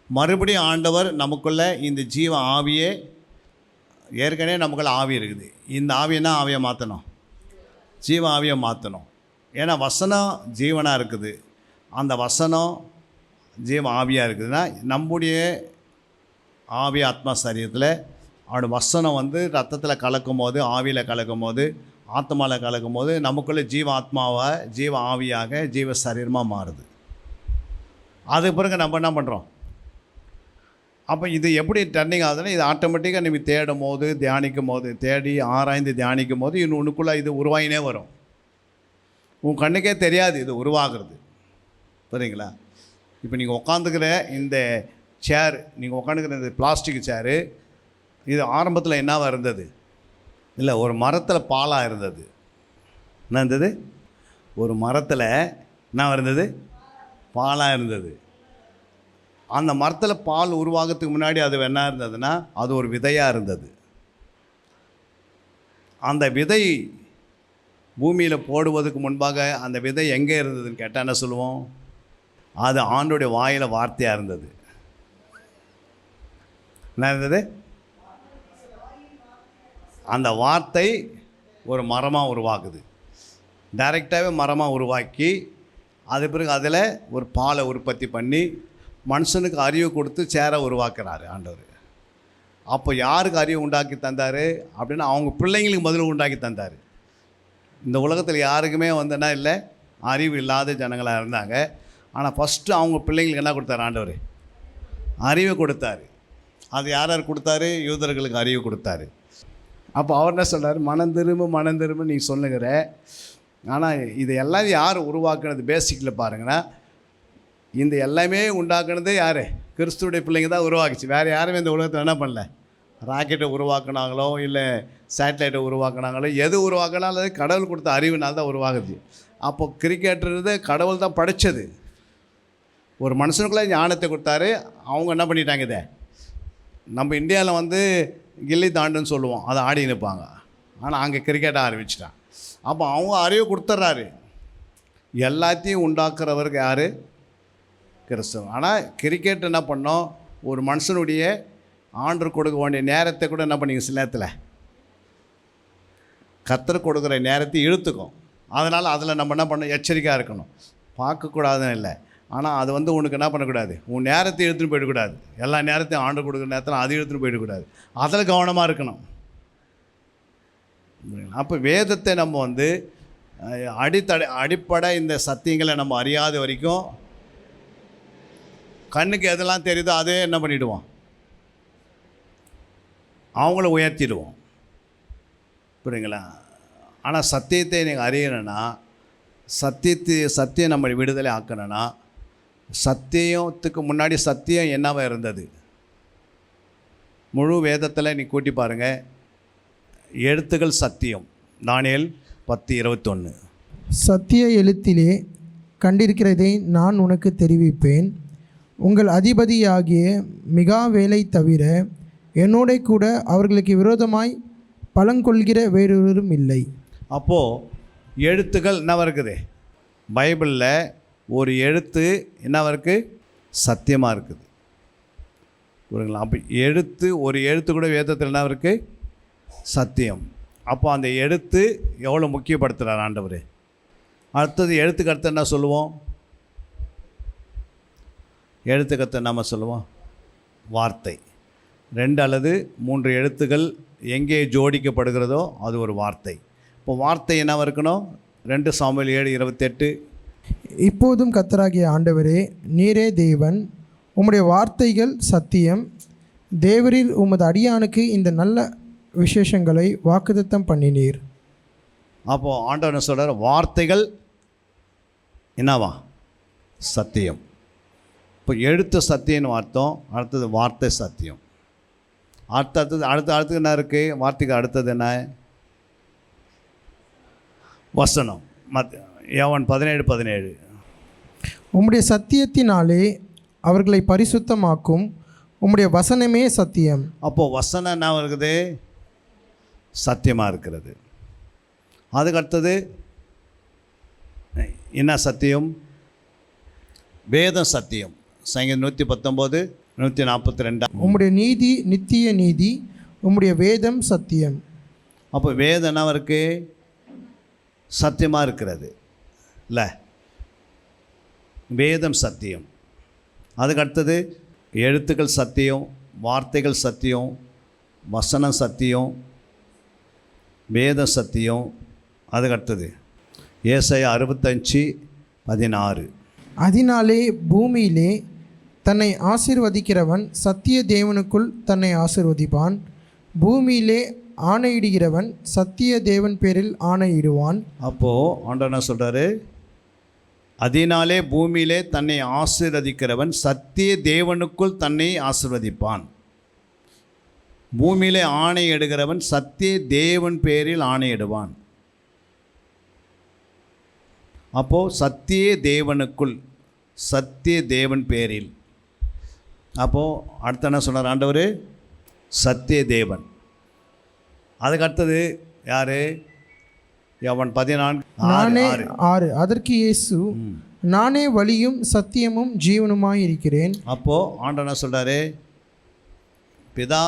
மறுபடியும் ஆண்டவர் நமக்குள்ளே இந்த ஜீவ ஆவியே, ஏற்கனவே நமக்குள்ளே ஆவி இருக்குது, இந்த ஆவியனா ஆவியை மாற்றணும், ஜீவ ஆவியை மாற்றணும். ஏன்னா வசனம் ஜீவனாக இருக்குது, அந்த வசனம் ஜீவ ஆவியாக இருக்குதுன்னா நம்முடைய ஆவி ஆத்மா சரீரத்தில் அவனோட வசனம் ரத்தத்தில் கலக்கும் போது, ஆவியில் கலக்கும் போது, ஆத்மாவில் கலக்கும் போது நமக்குள்ளே ஜீவ ஆத்மாவாக, ஜீவ ஆவியாக, ஜீவ சரீரமாக மாறுது. அதுக்கு பிறகு நம்ம என்ன பண்ணுறோம்? அப்போ இது எப்படி டர்னிங் ஆகுதுன்னா, இது ஆட்டோமேட்டிக்காக நம்ம தேடும் போது, தியானிக்கும் போது, தேடி ஆராய்ந்து தியானிக்கும் போது இன்னொன்றுக்குள்ளே இது உருவாகினே வரும். உன் கண்ணுக்கே தெரியாது இது உருவாகிறது. புரியுங்களா? இப்போ நீங்கள் உட்காந்துக்கிற இந்த சேர், நீங்கள் உட்காந்துக்கிற இந்த பிளாஸ்டிக் சேரு, இது ஆரம்பத்தில் என்னவாக இருந்தது? இல்லை, ஒரு மரத்தில் பாலாக இருந்தது. என்ன இருந்தது? ஒரு மரத்தில் என்ன இருந்தது? பாலாக இருந்தது. அந்த மரத்தில் பால் உருவாகிறதுக்கு முன்னாடி அது என்ன இருந்ததுன்னா, அது ஒரு விதையாக இருந்தது. அந்த விதை பூமியில் போடுவதற்கு முன்பாக அந்த விதை எங்கே இருந்ததுன்னு கேட்டால் என்ன சொல்லுவோம்? அது ஆண்டோடைய வாயில் வார்த்தையாக இருந்தது. என்ன இருந்தது? அந்த வார்த்தை ஒரு மரமாக உருவாக்குது. டைரெக்டாகவே மரமாக உருவாக்கி அது பிறகு அதில் ஒரு பாலை உற்பத்தி பண்ணி மனுஷனுக்கு அறிவு கொடுத்து சேரை உருவாக்குறாரு ஆண்டவர். அப்போ யாருக்கு அறிவு உண்டாக்கி தந்தார் அப்படின்னா, அவங்க பிள்ளைங்களுக்கு முதல்ல உண்டாக்கி தந்தார். இந்த உலகத்தில் யாருக்குமே என்ன இல்லை, அறிவு இல்லாத ஜனங்களாக இருந்தாங்க. ஆனால் ஃபஸ்ட்டு அவங்க பிள்ளைங்களுக்கு என்ன கொடுத்தாரு? ஆண்டவர் அறிவை கொடுத்தாரு. அது யார் யார் கொடுத்தாரு? யூதர்களுக்கு அறிவு கொடுத்தாரு. அப்போ அவர் என்ன சொல்கிறார்? மனம் திரும்ப நீ சொல்லுகிற. ஆனால் இது எல்லாம் யார் உருவாக்குனது? பேசிக்கில் பாருங்கன்னா, இந்த எல்லாமே உண்டாக்குனது யார்? கிறிஸ்துவுடைய பிள்ளைங்க தான் உருவாக்குச்சு. வேறு யாருமே இந்த உலகத்தில் என்ன பண்ணல. ராக்கெட்டை உருவாக்குனாங்களோ இல்லை சேட்டலைட்டை உருவாக்குனாங்களோ, எது உருவாக்கினாலும் அது கடவுள் கொடுத்த அறிவினால் தான் உருவாகுது. அப்போ கிரிக்கெட்டுறது கடவுள் தான் படைச்சது. ஒரு மனுஷனுக்குள்ளே ஞானத்தை கொடுத்தாரு. அவங்க என்ன பண்ணிட்டாங்க? இதை நம்ம இந்தியாவில் கில்லி தாண்டுன்னு சொல்லுவோம், அதை ஆடி நிற்பாங்க. ஆனால் அங்கே கிரிக்கெட்டை ஆரம்பிச்சிட்டான். அப்போ அவங்க அறிவை கொடுத்துட்றாரு. எல்லாத்தையும் உண்டாக்குறவருக்கு யார்? கிறிஸ்தவம். ஆனால் கிரிக்கெட் என்ன பண்ணோம்? ஒரு மனுஷனுடைய ஆண்டர் கொடுக்க வேண்டிய நேரத்தை கூட என்ன பண்ணிங்க? சில நேரத்தில் கர்த்தர் கொடுக்குற நேரத்தை இழுத்துக்கும். அதனால் அதில் நம்ம என்ன பண்ணணும்? எச்சரிக்கையாக இருக்கணும். பார்க்கக்கூடாதுன்னு இல்லை, ஆனால் அது உனக்கு என்ன பண்ணக்கூடாது? உன் நேரத்தை எடுத்துன்னு போயிடக்கூடாது. எல்லா நேரத்தையும் ஆண்டர் கொடுக்குற நேரத்தில் அது எடுத்துன்னு போயிடக்கூடாது. அதில் கவனமாக இருக்கணும். அப்போ வேதத்தை நம்ம அடிப்படை இந்த சத்தியங்களை நம்ம அறியாத வரைக்கும் கண்ணுக்கு எதெல்லாம் தெரியுதோ அதே என்ன பண்ணிவிடுவோம்? அவங்கள உயர்த்திடுவோம். புரியுங்களா? ஆனால் சத்தியத்தை நீங்கள் அறியணுன்னா, சத்தியம் நம்ம விடுதலை ஆக்கணும்னா, சத்தியத்துக்கு முன்னாடி சத்தியம் என்னவாக இருந்தது? முழு வேதத்தில் நீ கூட்டி பாருங்கள், எழுத்துக்கள் சத்தியம். தானியேல் 10:21. சத்திய எழுத்திலே கண்டிருக்கிறதை நான் உனக்கு தெரிவிப்பேன். உங்கள் அதிபதியாகிய மிகாவேலை தவிர என்னோட கூட அவர்களுக்கு விரோதமாய் பலங்கொள்கிற வேறொருவரும் இல்லை. அப்போது எழுத்துக்கள் என்னவா இருக்குது? பைபிளில் ஒரு எழுத்து என்னவா இருக்குது? சத்தியமாக இருக்குது. புரியுங்களா? அப்போ எழுத்து, ஒரு எழுத்து கூட வேதத்தில் என்ன இருக்குது? சத்தியம். அப்போ அந்த எழுத்து எவ்வளோ முக்கியப்படுத்துகிறார் ஆண்டவர். அடுத்தது எழுத்துக்கு அடுத்து என்ன சொல்லுவோம்? எழுத்துக்கு அடுத்து நம்ம சொல்லுவோம் வார்த்தை. 2 அல்லது 3 எழுத்துக்கள் எங்கே ஜோடிக்கப்படுகிறதோ அது ஒரு வார்த்தை. இப்போ வார்த்தை என்னவா இருக்கணும்? 2 சாமுவேல் 7:28. இப்போதும் கர்த்தராகிய ஆண்டவரே, நீரே தேவன், உம்முடைய வார்த்தைகள் சத்தியம். தேவரீர் உமது அடியானுக்கு இந்த நல்ல விசேஷங்களை வாக்குத்தத்தம் பண்ணினீர். அப்போது ஆண்டவர் சொல்கிறார், வார்த்தைகள் என்னவா? சத்தியம். இப்போ எழுத்து சத்தியம்னு அர்த்தம். அடுத்தது வார்த்தை சத்தியம். அடுத்தது என்ன இருக்குது? வார்த்தைக்கு அடுத்தது என்ன? வசனம். யோவான் 17:17. உம்முடைய சத்தியத்தினாலே அவர்களை பரிசுத்தமாக்கும், உம்முடைய வசனமே சத்தியம். அப்போது வசனம் என்ன இருக்குது? சத்தியமாக இருக்கிறது. அதுக்கு அடுத்தது என்ன சத்தியம்? வேதம் சத்தியம். சங்கீதம் 119, 142. உம்முடைய நீதி நித்திய நீதி, உம்முடைய வேதம் சத்தியம். அப்போ வேதம் என்ன இருக்குது? சத்தியமாக இருக்கிறது இல்லை? வேதம் சத்தியம். அதுக்கு அடுத்தது எழுத்துக்கள் சத்தியம், வார்த்தைகள் சத்தியம், வசனம் சத்தியம், வேதம் சத்தியம். அதுக்கு அடுத்தது ஏசாயா 65:16. அதனாலே பூமியிலே தன்னை ஆசீர்வதிக்கிறவன் சத்திய தேவனுக்குள் தன்னை ஆசீர்வதிப்பான். பூமியிலே ஆணையிடுகிறவன் சத்திய தேவன் பேரில் ஆணையிடுவான். அப்போது ஆண்டவர் என்ன சொல்கிறாரு? அதனாலே பூமியிலே தன்னை ஆசீர்வதிக்கிறவன் சத்திய தேவனுக்குள் தன்னை ஆசீர்வதிப்பான். பூமியிலே ஆணையிடுகிறவன் சத்திய தேவன் பேரில் ஆணையிடுவான். அப்போது சத்திய தேவனுக்குள், சத்திய தேவன் பேரில். அப்போது அடுத்த என்ன சொன்னார் ஆண்டவர்? சத்திய தேவன். அதுக்கு அடுத்தது யார்? யோவான் 14:6. அதற்கு இயேசு, நானே வழியும் சத்தியமும் ஜீவனுமாய் இருக்கிறேன். அப்போது ஆண்டவர் என்ன சொல்கிறாரு? பிதா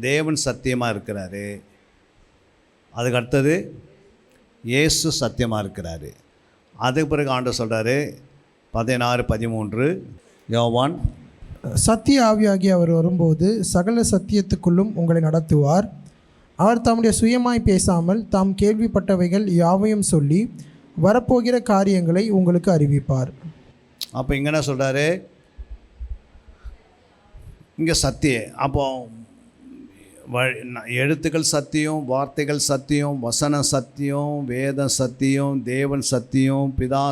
தேவன் சத்தியமாக இருக்கிறாரு. அதுக்கு அடுத்தது இயேசு சத்தியமாக இருக்கிறாரு. அதுக்கு பிறகு ஆண்டவர் சொல்கிறாரு 16:13 யோவான், சத்திய ஆவியாகி அவர் வரும்போது சகல சத்தியத்துக்குள்ளும் உங்களை நடத்துவார். அவர் தம்முடைய சுயமாய் பேசாமல் தாம் கேள்விப்பட்டவைகள் யாவையும் சொல்லி வரப்போகிற காரியங்களை உங்களுக்கு அறிவிப்பார். அப்போ இங்கே என்ன சொல்கிறாரு? இங்கே சத்திய. அப்போ எழுத்துக்கள் சத்தியம், வார்த்தைகள் சத்தியம், வசனம் சத்தியம், வேதம் சத்தியம், தேவன் சத்தியம், பிதா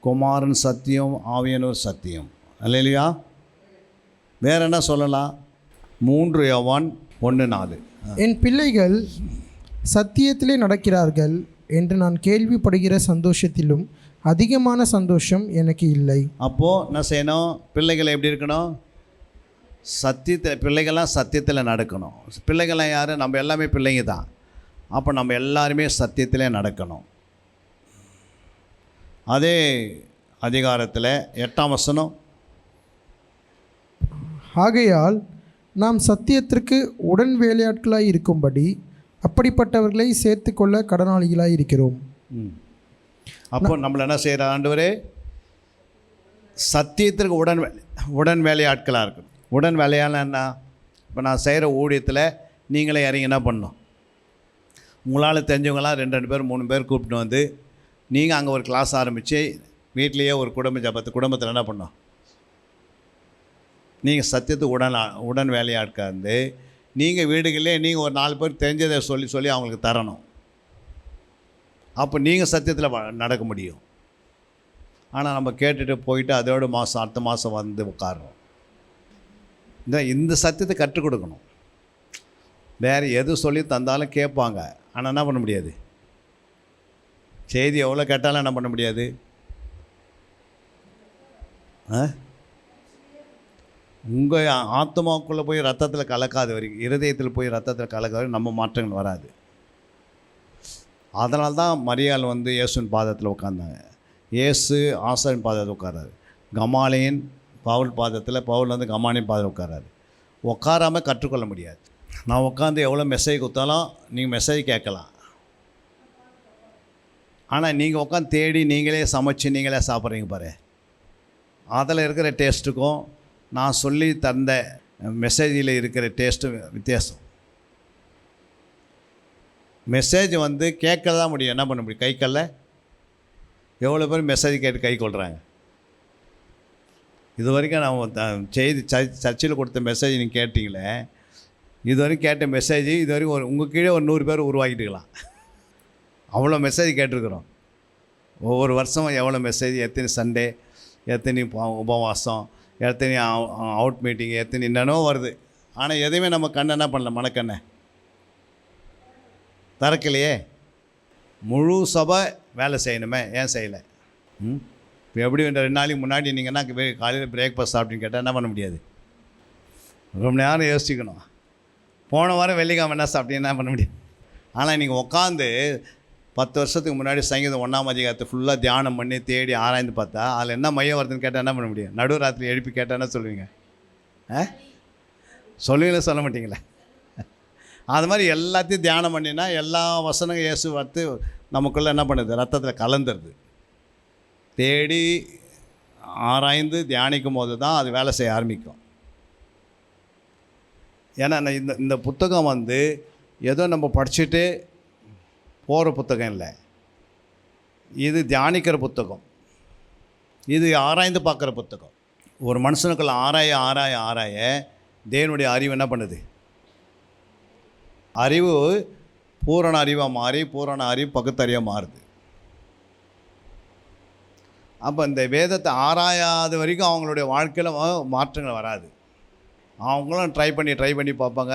குமாரன் சத்தியம், ஆவியானவர் சத்தியம். அல்லேலூயா. வேறு என்ன சொல்லலாம்? 3 யோவான் 1:4. என் பிள்ளைகள் சத்தியத்திலே நடக்கிறார்கள் என்று நான் கேள்விப்படுகிற சந்தோஷத்திலும் அதிகமான சந்தோஷம் எனக்கு இல்லை. அப்போது என்ன செய்யணும்? பிள்ளைகள் எப்படி இருக்கணும்? பிள்ளைகள்லாம் சத்தியத்தில் நடக்கணும். பிள்ளைகள்லாம் யார்? நம்ம எல்லாமே பிள்ளைங்க தான். அப்போ நம்ம எல்லாருமே சத்தியத்திலே நடக்கணும். அதே அதிகாரத்தில் 8ஆம் வசனம், ஆகையால் நாம் சத்தியத்திற்கு உடன் வேலையாட்களாய் இருக்கும்படி அப்படிப்பட்டவர்களை சேர்த்து கொள்ள கடனாளிகளாய் இருக்கிறோம். அப்போ நம்மளை என்ன செய்கிற ஆண்டவரே? சத்தியத்திற்கு உடன் வேலையாட்களாக இருக்கணும். உடன் வேலையால் என்ன? இப்போ நான் செய்கிற ஊழியத்தில் நீங்களே இறங்கி என்ன பண்ணணும்? உங்களால் தெரிஞ்சவங்களாம் 2 பேர் 3 பேர் கூப்பிட்டு வந்து நீங்கள் அங்கே ஒரு கிளாஸ் ஆரம்பித்து வீட்லேயே ஒரு குடும்பத்தில் என்ன பண்ணோம்? நீங்கள் சத்தியத்துக்கு உடன் வேலையாட்கா இருந்து நீங்கள் வீடுகளே நீங்கள் ஒரு 4 பேர் தெரிஞ்சதை சொல்லி அவங்களுக்கு தரணும். அப்போ நீங்கள் சத்தியத்தில் நடக்க முடியும். ஆனால் நம்ம கேட்டுட்டு போயிட்டு அதோட அடுத்த மாதம் வந்து உட்காரோம். இந்த சத்தியத்தை கற்றுக் கொடுக்கணும். வேறு எது சொல்லி தந்தாலும் கேட்பாங்க. ஆனால் என்ன பண்ண முடியாது, செய்தி எவ்வளோ கேட்டாலும் என்ன பண்ண முடியாது. உங்கள் ஆத்மாவுக்குள்ளே போய் ரத்தத்தில் கலக்காத வரைக்கும், இருதயத்தில் போய் ரத்தத்தில் கலக்காத வரைக்கும் நம்ம மாற்றங்கள் வராது. அதனால தான் மரியாள் வந்து இயேசுவின் பாதத்தில் உட்காந்தாங்க. இயேசு ஆசாரின் பாதத்தில் உட்காராரு. கமாலியின் பவுல் பாதத்தில், பவுல் வந்து கமாலியின் பாதத்தில் உட்காராரு. உட்காராமல் கற்றுக்கொள்ள முடியாது. நான் உட்காந்து எவ்வளோ மெசேஜ் கொடுத்தாலும் நீங்கள் மெசேஜ் கேட்கலாம். ஆனால் நீங்கள் உட்காந்து தேடி நீங்களே சமைச்சு நீங்களே சாப்பிட்றீங்க பாரு, அதில் இருக்கிற டேஸ்ட்டுக்கும் நான் சொல்லி தந்த மெசேஜில் இருக்கிற டேஸ்ட்டும் வித்தியாசம். மெசேஜ் வந்து கேட்க தான் முடியும், என்ன பண்ண முடியும், கை கல்ல. எவ்வளோ பேர் மெசேஜ் கேட்டு கை கொள்கிறாங்க. இது வரைக்கும் நான் செய்தி சர்ச்சில் கொடுத்த மெசேஜ் நீங்கள் கேட்டிங்களே, இது வரைக்கும் கேட்ட மெசேஜ் இது வரைக்கும் உங்கள் கீழே ஒரு 100 பேர் உருவாக்கிட்டுக்கலாம். அவ்வளோ மெசேஜ் கேட்டிருக்கிறோம். ஒவ்வொரு வருஷமும் எவ்வளோ மெசேஜ், எத்தனை சண்டே, எத்தனை உபவாசம், எத்தனை அவுட் மீட்டிங், எத்தனை என்னென்னோ வருது. ஆனால் எதையுமே நம்ம கண்ணை என்ன பண்ணல, மனக்கண்ணை திறக்கலையே. முழு சபை வேலை செய்யணுமே, ஏன் செய்யலை? இப்போ எப்படி 2 நாளைக்கு முன்னாடி நீங்கன்னா காலையில் பிரேக்ஃபாஸ்ட் சாப்பிட்டுன்னு கேட்டால் என்ன பண்ண முடியாது, ரொம்ப நேரம் யோசிக்கணும். போன வாரம் வெள்ளிக்கிழமை என்ன சாப்பிட்டீங்க, என்ன பண்ண முடியாது. ஆனால் நீங்கள் உட்காந்து 10 வருஷத்துக்கு முன்னாடி சங்கீதம் 1ஆம் அதிகாரத்தை ஃபுல்லாக தியானம் பண்ணி தேடி ஆராய்ந்து பார்த்தா அதில் என்ன மையம் வருதுன்னு கேட்டால் என்ன பண்ண முடியும்? நடுராத்திரி எழுப்பி கேட்டால் என்ன சொல்லுவீங்க? சொல்லுவீங்களே, சொல்ல மாட்டீங்களே. அது மாதிரி எல்லாத்தையும் தியானம் பண்ணினா எல்லா வசனங்கள் இயேசு பார்த்து நமக்குள்ளே என்ன பண்ணுது, ரத்தத்தில் கலந்துருது. தேடி ஆராய்ந்து தியானிக்கும் போது தான் அது வேலை செய்ய ஆரம்பிக்கும். ஏன்னா இந்த புத்தகம் வந்து ஏதோ நம்ம படிச்சுட்டு போகிற புத்தகம் இல்லை, இது தியானிக்கிற புத்தகம், இது ஆராய்ந்து பார்க்குற புத்தகம். ஒரு மனுஷனுக்குள்ள ஆராய ஆராய ஆராய தேவனுடைய அறிவு என்ன பண்ணுது, அறிவு பூரண அறிவாக மாறி பூரண அறிவு பகுத்தறிவாக மாறுது. அப்போ இந்த வேதத்தை ஆராயாத வரைக்கும் அவங்களுடைய வாழ்க்கையில் மாற்றங்கள் வராது. அவங்களும் ட்ரை பண்ணி பார்ப்பாங்க.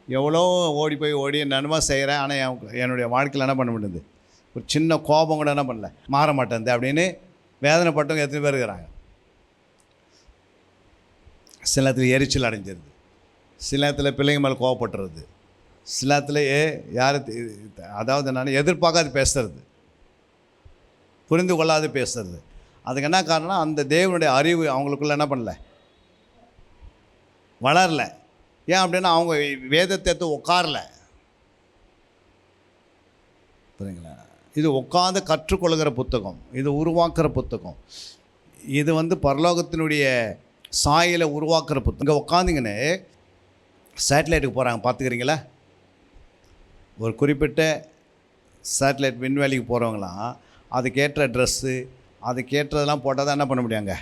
எவ்வளோ ஓடி போய் ஓடி நன்மை செய்கிறேன், ஆனால் என்னுடைய வாழ்க்கையில் என்ன பண்ண முடியுது, ஒரு சின்ன கோபம் கூட என்ன பண்ணல, மாற மாட்டேன் அப்படின்னு வேதனைப்பட்டவங்க எத்தனை பேர் இருக்கிறாங்க. சில நேரத்தில் எரிச்சல் அடைஞ்சிருது, சில நேரத்தில் பிள்ளைங்க மேலே கோவப்பட்டுறது, சில நேரத்தில் யார் அதாவது நான் எதிர்பார்க்காது பேசுறது, புரிந்து கொள்ளாது பேசுறது. அதுக்கு என்ன காரணம், அந்த தேவனுடைய அறிவு அவங்களுக்குள்ள என்ன பண்ணல, வளரல. ஏன் அப்படின்னா அவங்க வேதத்தை எடுத்து உட்காரல. புரியுங்களா? இது உட்காந்து கற்றுக்கொள்கிற புத்தகம், இது உருவாக்குற புத்தகம், இது வந்து பரலோகத்தினுடைய சாயலை உருவாக்குற புத்தகம். இங்கே உட்காந்திங்கன்னு சேட்டலைட்டுக்கு போகிறாங்க, பார்த்துக்கிறீங்களா? ஒரு குறிப்பிட்ட சேட்டலைட் விண்வெளிக்கு போகிறவங்களாம் அதுக்கேற்ற ட்ரெஸ்ஸு அதுக்கேற்றதெல்லாம் போட்டால் தான் என்ன பண்ண முடியும், அங்கே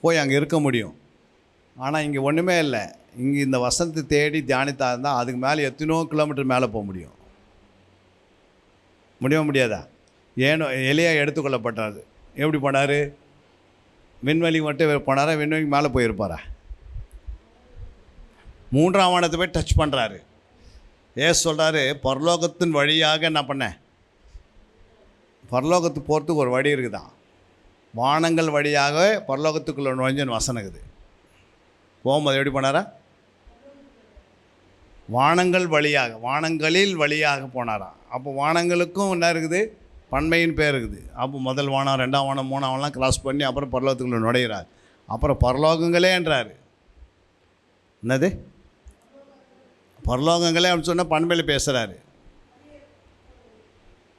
போய் அங்கே இருக்க முடியும். ஆனால் இங்கே ஒன்றுமே இல்லை. இங்கே இந்த வசனத்தை தேடி தியானித்தா இருந்தால் அதுக்கு மேலே எத்தனோ கிலோமீட்டர் மேலே போக முடியும். முடியாதா? ஏனோ எலியா எடுத்துக்கொள்ளப்பட்டார். எப்படி போனார்? விண்வெளி மட்டும் போனாரா? விண்வெளிக்கு மேலே போயிருப்பாரா? 3ஆம் வானத்தை போய் டச் பண்ணுறாரு. சொல்கிறாரு, பரலோகத்தின் வழியாக என்ன பண்ணேன், பரலோகத்துக்கு போகிறதுக்கு ஒரு வழி இருக்குதான், வானங்கள் வழியாக பரலோகத்துக்குள்ள நுழைஞ்சன்னு வசனம் இருக்குது. போகும்போது எப்படி போனாரா? வானங்கள் வழியாக, வானங்களில் வழியாக போனாராம். அப்போ வானங்களுக்கும் என்ன இருக்குது, பன்மையின் பேர் இருக்குது. அப்போ முதல் வானம், 2ஆம் வானம், 3ஆம் வானம்லாம் கிராஸ் பண்ணி அப்புறம் பரலோகத்துக்குள்ள நுழைகிறார். அப்புறம் பரலோகங்களேன்றார். என்னது பரலோகங்களே அப்படின்னு சொன்னால் பன்மையில் பேசுகிறாரு.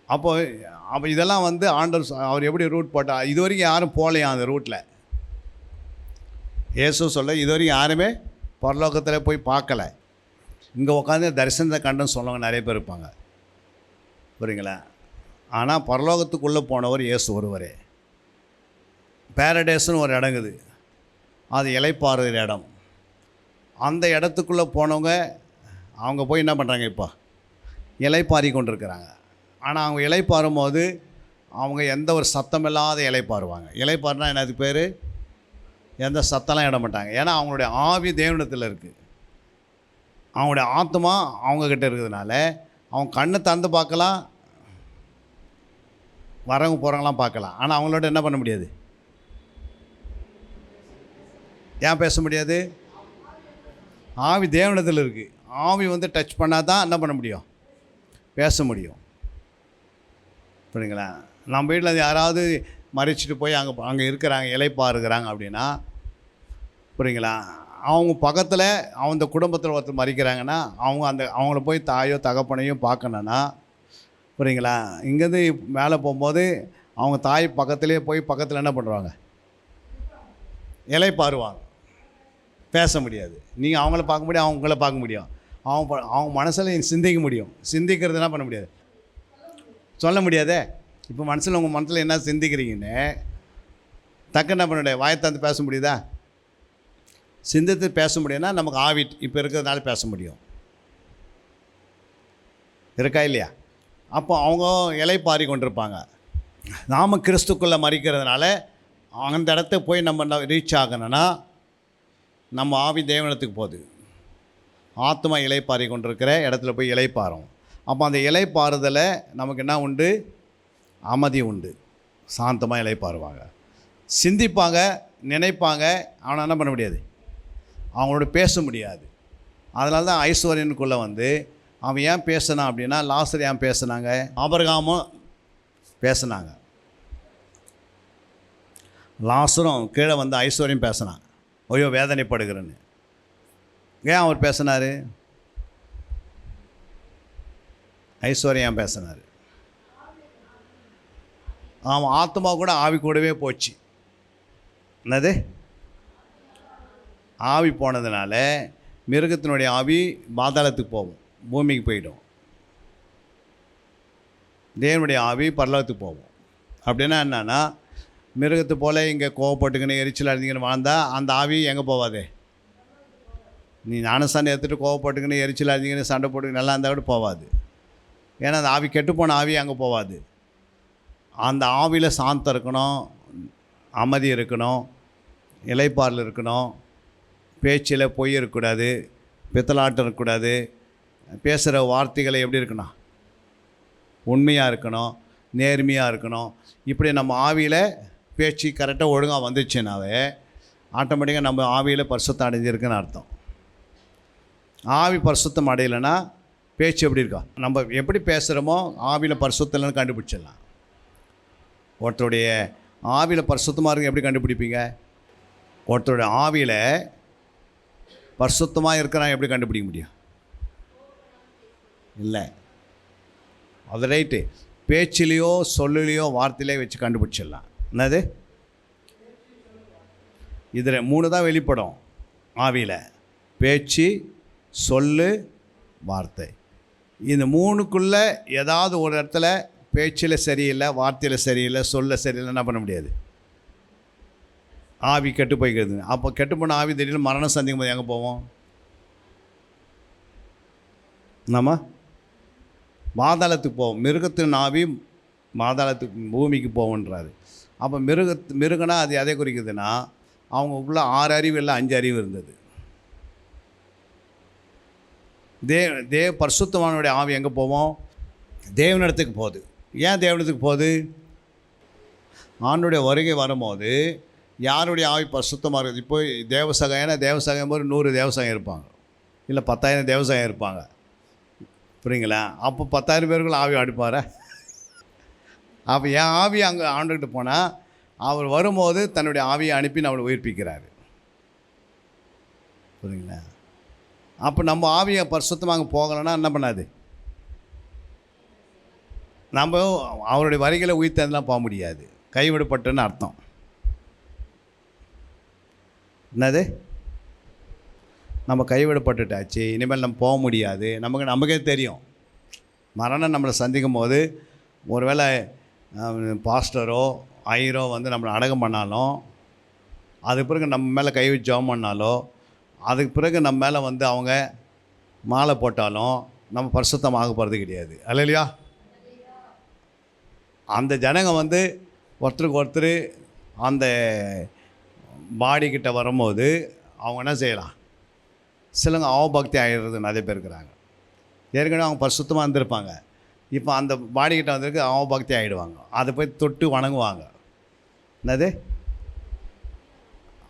அப்போ இதெல்லாம் வந்து ஆண்டவர் அவர் எப்படி ரூட் போட்டால், இது வரைக்கும் யாரும் போகலையா அந்த ரூட்டில். இயேசு சொல்ல இது வரைக்கும் யாருமே பரலோகத்தில் போய் பார்க்கலை. இங்கே உட்காந்து தரிசனத்தை கண்டுன்னு சொல்லவங்க நிறைய பேர் இருப்பாங்க, புரியுங்களா? ஆனால் பரலோகத்துக்குள்ளே போனவர் இயேசு ஒருவரே. பேரடைஸ்னு ஒரு இடங்குது, அது இளைப்பாறுகிற இடம். அந்த இடத்துக்குள்ளே போனவங்க அவங்க போய் என்ன பண்ணுறாங்க, இப்போ இளைப்பாரி கொண்டிருக்கிறாங்க. ஆனால் அவங்க இளைப்பாறும் போது அவங்க எந்த ஒரு சத்தம் இல்லாத இளைப்பாறுவாங்க. இளைப்பாறுனா என்னது பேர், எந்த சத்தம்லாம் இட மாட்டாங்க. ஏன்னா அவங்களுடைய ஆவி தேவனத்தில் இருக்குது. அவங்களுடைய ஆத்மா அவங்கக்கிட்ட இருக்கிறதுனால அவங்க கண்ணை திறந்து பார்க்கலாம், வரவங்க போகிறவங்களாம் பார்க்கலாம். ஆனால் அவங்களோட என்ன பண்ண முடியாது? ஏன் பேச முடியாது? ஆவி தேவனத்தில் இருக்குது. ஆவி வந்து டச் பண்ணால் தான் என்ன பண்ண முடியும்? பேச முடியும். புரியுங்களா? நம்ம வீட்டில் யாராவது மறைச்சிட்டு போய் அங்கே இருக்கிறாங்க, இலைப்பாருக்கிறாங்க அப்படின்னா, புரியுங்களா, அவங்க பக்கத்தில் அவங்க குடும்பத்தில் ஒருத்தர் மறிக்கிறாங்கன்னா அவங்கள போய் தாயோ தகப்பனையும் பார்க்கணுன்னா, புரியுங்களா, இங்கேருந்து மேலே போகும்போது அவங்க தாய் பக்கத்துலேயே போய் பக்கத்தில் என்ன பண்ணுவாங்க? இலைப்பாருவாங்க. பேச முடியாது. நீங்கள் அவங்கள பார்க்க முடியும், அவங்கள பார்க்க முடியும். அவங்க மனசில் சிந்திக்க முடியும். சிந்திக்கிறது என்ன பண்ண முடியாது? சொல்ல முடியாதே. இப்போ மனசில் உங்கள் மனசில் என்ன சிந்திக்கிறீங்கன்னு டக்கு என்ன பண்ண முடியாது? வாயத்தாந்து பேச முடியுதா? சிந்தித்து பேச முடியும்னா நமக்கு ஆவி இப்போ இருக்கிறதுனால பேச முடியும். இருக்கா இல்லையா? அப்போ அவங்க இலைப்பாரி கொண்டிருப்பாங்க. நாம் கிறிஸ்துக்குள்ளே மறிக்கிறதுனால அந்த இடத்துக்கு போய் நம்ம ரீச் ஆகணும்னா நம்ம ஆவி தேவனத்துக்கு போகுது. ஆத்மா இலைப்பாரி கொண்டிருக்கிற இடத்துல போய் இலைப்பாரும். அப்போ அந்த இலைப்பாறுதலை நமக்கு என்ன உண்டு? அமைதி உண்டு. சாந்தமாக இலைப்பாருவாங்க, சிந்திப்பாங்க, நினைப்பாங்க. அவனை என்ன பண்ண முடியாது? அவங்களோட பேச முடியாது. அதனால தான் ஐஸ்வர்யனுக்குள்ளே வந்து அவன் ஏன் பேசினான் அப்படின்னா, லாசர் ஏன் பேசினாங்க? ஆபிரகாமும் பேசினாங்க. லாசரும் கீழே வந்து ஐஸ்வர்யம் பேசினான், ஐயோ வேதனைப்படுகிறேன்னு. ஏன் அவர் பேசினார்? ஐஸ்வர்யம் ஏன் பேசினார்? அவன் ஆத்மா கூட ஆவி கூடவே போச்சு. என்னது? ஆவி போனதுனால மிருகத்தினுடைய ஆவி பாதாளத்துக்கு போகும், பூமிக்கு போயிடும். தேவனுடைய ஆவி பரலோகத்துக்கு போகும். அப்படின்னா என்னன்னா, மிருகத்து போல் இங்கே கோவப்பட்டுக்கின்னு எரிச்சல் அடைஞ்சிக்கின்னு வாழ்ந்தால் அந்த ஆவி எங்கே போவாது? நீ ஞானஸ்தானம் எடுத்துகிட்டு கோவப்பட்டுக்கின்னு எரிச்சல் அடைஞ்சிக்கின்னு சண்டை போட்டுக்கின்னு நல்லா இருந்தால் கூட போவாது. ஏன்னா அந்த ஆவி கெட்டுப்போன ஆவி அங்கே போவாது. அந்த ஆவியில் சாந்தம் இருக்கணும், அமைதி இருக்கணும், இலைப்பாரில் இருக்கணும், பேச்சில் பொய் இருக்கக்கூடாது, பித்தலாட்டம் இருக்கக்கூடாது, பேசுகிற வார்த்தைகளை எப்படி இருக்கணும்? உண்மையாக இருக்கணும், நேர்மையாக இருக்கணும். இப்படி நம்ம ஆவியில் பேச்சு கரெக்டாக ஒழுங்காக வந்துச்சுனாவே ஆட்டோமேட்டிக்காக நம்ம ஆவியில் பரிசுத்தம் அடைஞ்சிருக்குன்னு அர்த்தம். ஆவி பரிசுத்தம் அடையலைன்னா பேச்சு எப்படி இருக்கா? நம்ம எப்படி பேசுகிறோமோ ஆவியில் பரிசுத்தம்னு கண்டுபிடிச்சிடலாம். ஒருத்தருடைய ஆவியில் பரிசுத்தமாக இருக்கு எப்படி கண்டுபிடிப்பீங்க? ஒருத்தருடைய ஆவியில் பரிசுத்தமாக இருக்கிறான் எப்படி கண்டுபிடிக்க முடியும்? இல்லை, அது ரைட்டு. பேச்சிலையோ சொல்லுலையோ வார்த்தையிலையோ வச்சு கண்டுபிடிச்சிடலாம். என்னது? இதில் 3 தான் வெளிப்படும் ஆவியில்: பேச்சு, சொல்லு, வார்த்தை. இந்த 3க்குள்ளே ஏதாவது ஒரு இடத்துல பேச்சில் சரியில்லை, வார்த்தையில் சரியில்லை, சொல்ல சரியில்லை, என்ன பண்ண முடியாது? ஆவி கெட்டு போய்க்கிறது. அப்போ கெட்டு போன ஆவி திடீர்னு மரணம் சந்திக்கும் போது எங்கே போவோம்? நம்ம பாதாளத்துக்கு போவோம். மிருகத்தின் ஆவி பாதாளத்துக்கு, பூமிக்கு போவோன்றாரு. அப்போ மிருகனா அது எதை குறிக்குதுன்னா, அவங்களுக்குள்ள 6 அறிவு இல்லை 5 அறிவு இருந்தது. பரிசுத்தவானுடைய ஆவி எங்கே போவோம்? தேவனிடத்துக்கு போகுது. ஏன் தேவனிடத்துக்கு போகுது? ஆண்டுடைய வருகை வரும்போது யாருடைய ஆவி பரிசுத்தமாக இருக்குது? இப்போ தேவசகாயம் போது 100 தேவசகாயம் இருப்பாங்க, இல்லை 10,000 தேவசகாயம் இருப்பாங்க. புரியுங்களா? அப்போ 10,000 பேருக்குள்ள ஆவி அடிப்பார். அப்போ என் ஆவி அங்கே ஆண்டுகிட்டு போனால் அவர் வரும்போது தன்னுடைய ஆவியை அனுப்பி நம்மளை உயிர்ப்பிக்கிறார். புரியுங்களா? அப்போ நம்ம ஆவியை பரிசுத்தமாக அங்கே போகலைன்னா என்ன பண்ணாது? நம்ம அவருடைய வரிகளை உயிர்த்தெல்லாம் போக முடியாது. கைவிடப்பட்டுன்னு அர்த்தம். என்னது? நம்ம கைவிடப்பட்டுட்டாச்சு, இனிமேல் நம்ம போக முடியாது. நமக்கே தெரியும். மரணம் நம்மளை சந்திக்கும் போது ஒருவேளை பாஸ்டரோ ஐயரோ வந்து நம்மளை அடக்கம் பண்ணாலும், அதுக்கு பிறகு நம்ம மேலே கை வச்சு ஜெபம் பண்ணாலோ, அதுக்கு பிறகு நம்ம மேலே வந்து அவங்க மாலை போட்டாலும் நம்ம பரிசுத்தமாக போகிறது கிடையாது. அல்லையா? அந்த ஜனங்க வந்து ஒருத்தருக்கு ஒருத்தர் அந்த பாடிக்கிட்ட வரும்போது அவங்க என்ன செய்யலாம்? சிலவங்க அவபக்தி ஆகிடுறது நிறைய பேர் இருக்கிறாங்க. ஏற்கனவே அவங்க பரிசுத்தமாக இருந்திருப்பாங்க, இப்போ அந்த பாடிக்கிட்ட வந்திருக்கு அவபக்தி ஆகிடுவாங்க. அதை போய் தொட்டு வணங்குவாங்க. என்னது,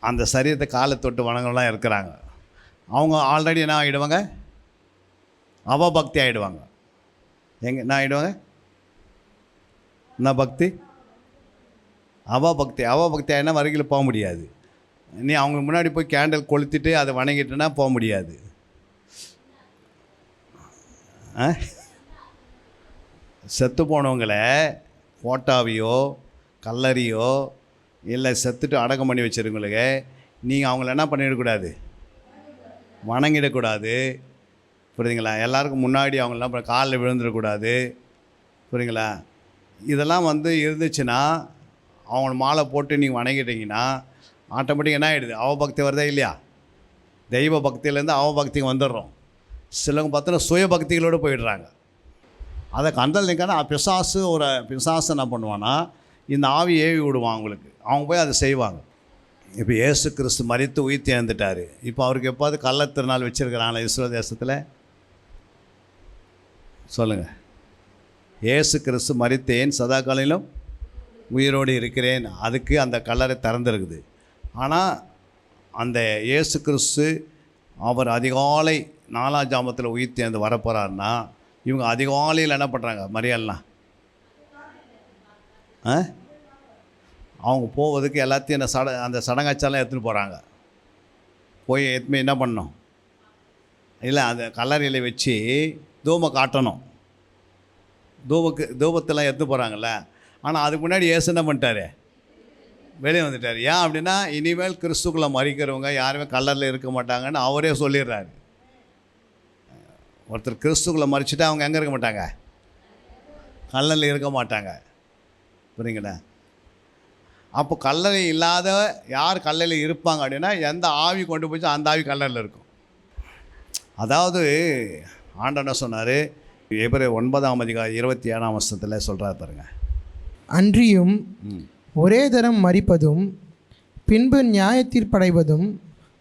அந்த சரீரத்தை காலை தொட்டு வணங்கலாம் இருக்கிறாங்க. அவங்க ஆல்ரெடி என்ன ஆகிடுவாங்க, அவபக்தி ஆகிடுவாங்க. என்ன ஆகிடுவாங்க, என்ன பக்தி, அவபக்தி. அவபக்தி ஆகினா வரைக்கும் போக முடியாது. நீ அவங்களுக்கு முன்னாடி போய் கேண்டில் கொளுத்திட்டு அதை வணங்கிட்டுனா போக முடியாது. செத்து போனவங்களை ஃபோட்டோவையோ கல்லறையோ இல்லை செத்துட்டு அடக்கம் பண்ணி வச்சுருங்களுக்கு நீங்கள் அவங்கள என்ன பண்ணிடக்கூடாது, வணங்கிடக்கூடாது. புரியுதுங்களா? எல்லாருக்கும் முன்னாடி அவங்களெலாம் காலில் விழுந்துடக்கூடாது. புரியுதுங்களா? இதெல்லாம் இருந்துச்சுன்னா அவங்கள மாலை போட்டு நீங்கள் வணங்கிட்டீங்கன்னா ஆட்டோமேட்டிக் என்ன ஆகிடுது, அவபக்தி வருதா இல்லையா? தெய்வ பக்தியிலேருந்து அவபக்திக்கு வந்துடுறோம். சிலவங்க பார்த்தோன்னா சுய பக்திகளோடு போயிடுறாங்க. அதை கண்டல் நிற்கான பிசாசு என்ன பண்ணுவான்னா இந்த ஆவி ஏவி விடுவான் அவங்களுக்கு. அவங்க போய் அதை செய்வாங்க. இப்போ இயேசு கிறிஸ்து மரித்து உயிர்த்தி எழுந்துட்டார். இப்போ அவருக்கு எப்போது கள்ளத்திருநாள் வச்சுருக்கிறாங்களே இஸ்ரேல் தேசத்தில்? சொல்லுங்கள். இயேசு கிறிஸ்து மரித்தேன் சதா காலையிலும் உயிரோடு இருக்கிறேன், அதுக்கு அந்த கல்லறை திறந்துருக்குது. ஆனால் அந்த இயேசு கிறிஸ்து அவர் அதிகாலை 4ஆம் ஜாமத்தில் உயிர்த்தி எழுந்து வரப்போகிறாருன்னா இவங்க அதிகாலையில் என்ன பண்ணுறாங்க, மரியாதைலாம் அவங்க போவதுக்கு எல்லாத்தையும் அந்த சடங்காச்சாலாம் எடுத்துகிட்டு போகிறாங்க. போய் எதுவுமே என்ன பண்ணணும், இல்லை அந்த கல்லறையில் வச்சு தூமை காட்டணும். தூபத்தெல்லாம் எடுத்து போகிறாங்கல்ல. ஆனால் அதுக்கு முன்னாடி இயேசு என்ன பண்ணிட்டாரு, வெளியே வந்துட்டார். ஏன் அப்படின்னா இனிமேல் கிறிஸ்துக்குள்ளே மறிக்கிறவங்க யாருமே கல்லறையில் இருக்க மாட்டாங்கன்னு அவரே சொல்லிடுறாரு. ஒருத்தர் கிறிஸ்துக்குள்ளே மறிச்சுட்டா அவங்க எங்கே இருக்க மாட்டாங்க, கல்லறையில் இருக்க மாட்டாங்க. புரியுங்களா? அப்போ கல்லறை இல்லாத யார் கல்லறையில் இருப்பாங்க அப்படின்னா எந்த ஆவி கொண்டு போச்சு அந்த ஆவி கல்லறையில் இருக்கும். அதாவது ஆண்டவன் சொன்னார், எபிரேயர் 9ஆம் அதிகாரம் 27ஆம் வசனத்தில் சொல்கிறார் பாருங்க. அன்றியும் ஒரே தரம் மரிப்பதும் பின்பு நியாயத்தீர்ப்படைவதும்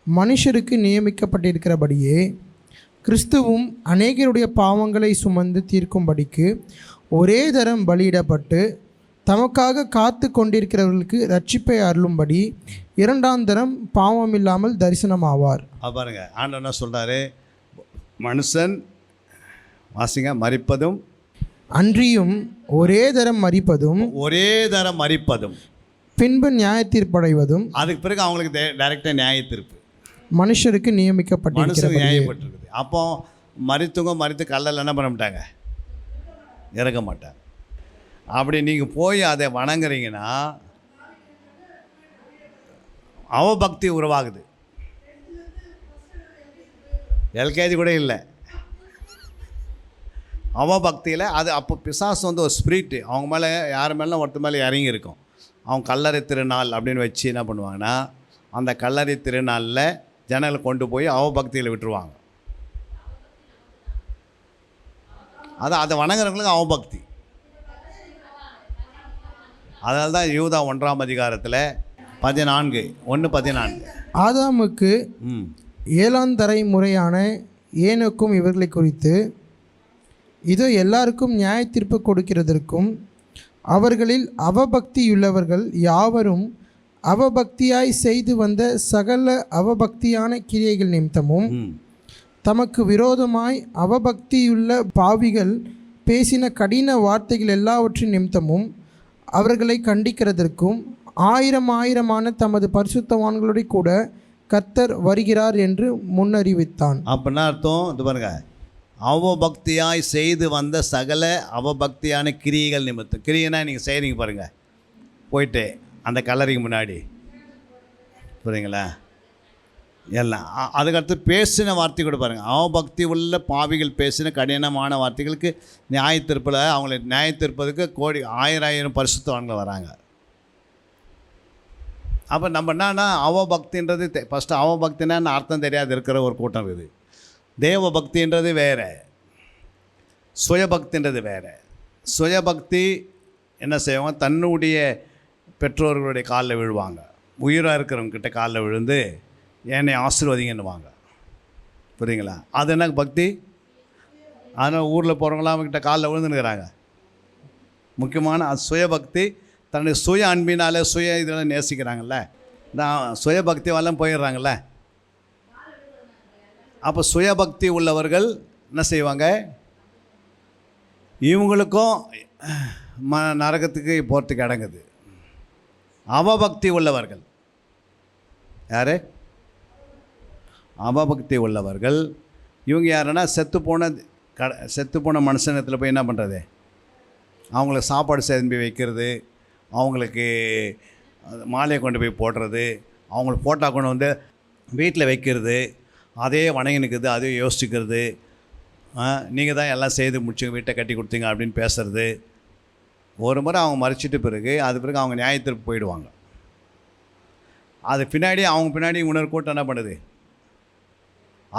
மனுஷருக்கு நியமிக்கப்பட்டிருக்கிறபடியே கிறிஸ்துவும் அநேகருடைய பாவங்களை சுமந்து தீர்க்கும்படிக்கு ஒரே தரம் பலியிடப்பட்டு தமக்காக காத்து கொண்டிருக்கிறவர்களுக்கு ரட்சிப்பை அருளும்படி 2ஆம் தரம் பாவம் இல்லாமல் தரிசனமாவார். பாருங்க, ஆண்டவர் என்ன சொல்கிறாரு, மனுஷன் வாசிங்க, மரிப்பதும் அன்றியும் ஒரே தரம் மரிப்பதும் பின்பு நியாயத்தீர்ப்படைவதும், அதுக்கு பிறகு அவங்களுக்கு டைரெக்டாக நியாய தீர்ப்பு மனுஷருக்கு நியாயப்பட்டிருக்குது. அப்போ மரித்து கல்லல் என்ன பண்ண மாட்டாங்க, இறக்க மாட்டாங்க. அப்படி நீங்கள் போய் அதை வணங்குறீங்கன்னா அவபக்தி உருவாகுது. எல்கேஜி கூட இல்லை, அவபக்தியில் அது. அப்போ பிசாசு ஒரு ஸ்பிரிட்டு அவங்க மேலே, யார் மேலே ஒருத்தர் மேலே இறங்கி இருக்கும். அவங்க கல்லறை திருநாள் அப்படின்னு வச்சு என்ன பண்ணுவாங்கன்னா அந்த கல்லறை திருநாளில் ஜனங்களை கொண்டு போய் அவபக்தியில் விட்டுருவாங்க. அதை வணங்குறவங்களுக்கு அவபக்தி. அதனால தான் யூதா 1ஆம் அதிகாரத்தில் 14 ஆதாமுக்கு 7ஆம் தலைமுறையான ஏனோக்கும் இவர்களை குறித்து இதோ எல்லாருக்கும் நியாய தீர்ப்பு கொடுக்கிறதற்கும் அவர்களில் அவபக்தியுள்ளவர்கள் யாவரும் அவபக்தியாய் செய்து வந்த சகல அவபக்தியான கிரியைகள் நிமித்தமும் தமக்கு விரோதமாய் அவபக்தியுள்ள பாவிகள் பேசின கடின வார்த்தைகள் எல்லாவற்றின் நிமித்தமும் அவர்களை கண்டிக்கிறதற்கும் 1000 தமது பரிசுத்தவான்களுடைய கூட கர்த்தர் வருகிறார் என்று முன்னறிவித்தான். அப்படின்னா அர்த்தம் இது பாருங்க, அவபக்தியாய் செய்து வந்த சகல அவபக்தியான கிரியைகள் நிமித்தம். கிரியைனா நீங்கள் செய்கிறீங்க பாருங்கள், போயிட்டு அந்த கல்லறைக்கு முன்னாடி, புரியுங்களா? எல்லாம் அதுக்கடுத்து பேசின வார்த்தை கூட பாருங்கள். அவபக்தி உள்ள பாவிகள் பேசின கடினமான வார்த்தைகளுக்கு நியாயத்தீர்ப்பில் அவங்களை நியாயத்தீர்ப்பதுக்கு 1000 பரிசுத்தவான்கள் வராங்க. அப்போ நம்ம என்னன்னா அவபக்தின்றது ஃபஸ்ட்டு அவபக்தினா அர்த்தம் தெரியாது இருக்கிற ஒரு கூட்டம் இருக்குது. தேவ பக்தின்றது வேறு, சுயபக்தின்றது வேறு. சுயபக்தி என்ன செய்வாங்க, தன்னுடைய பெற்றோர்களுடைய காலில் விழுவாங்க, உயிராக இருக்கிறவங்கக்கிட்ட காலில் விழுந்து என்னை ஆசீர்வதிங்கன்னுவாங்க. புரியுங்களா? அது என்ன பக்தி? அதனால் ஊரில் போகிறவங்களாம் அவங்ககிட்ட காலில் விழுந்துருக்கிறாங்க. முக்கியமான அது சுயபக்தி. தன்னுடைய சுய அன்பினால் சுய இதெல்லாம் நேசிக்கிறாங்கல்ல, நான் சுயபக்தி வரலாம் போயிடுறாங்கல்ல. அப்போ சுயபக்தி உள்ளவர்கள் என்ன செய்வாங்க? இவங்களுக்கும் நரகத்துக்கு போகிறதுக்கு அடங்குது. அவபக்தி உள்ளவர்கள் யார்? அவபக்தி உள்ளவர்கள் இவங்க யாருன்னா செத்துப்போன மனுஷனத்தில் போய் என்ன பண்ணுறது? அவங்களுக்கு சாப்பாடு சேர்ந்து வைக்கிறது, அவங்களுக்கு மாலையை கொண்டு போய் போடுறது, அவங்களுக்கு ஃபோட்டோ கொண்டு வந்து வீட்டில் வைக்கிறது, அதே வணங்கி நிற்கிறது, அதே யோசிச்சுக்கிறது, நீங்கள் தான் எல்லாம் செய்து முடிச்சு வீட்டை கட்டி கொடுத்தீங்க அப்படின்னு பேசுகிறது. ஒரு முறை அவங்க மறைச்சிட்டு பிறகு அவங்க நியாயத்திற்கு போயிடுவாங்க. அது பின்னாடி அவங்க பின்னாடி இன்னொரு கூட்டம் என்ன பண்ணுது?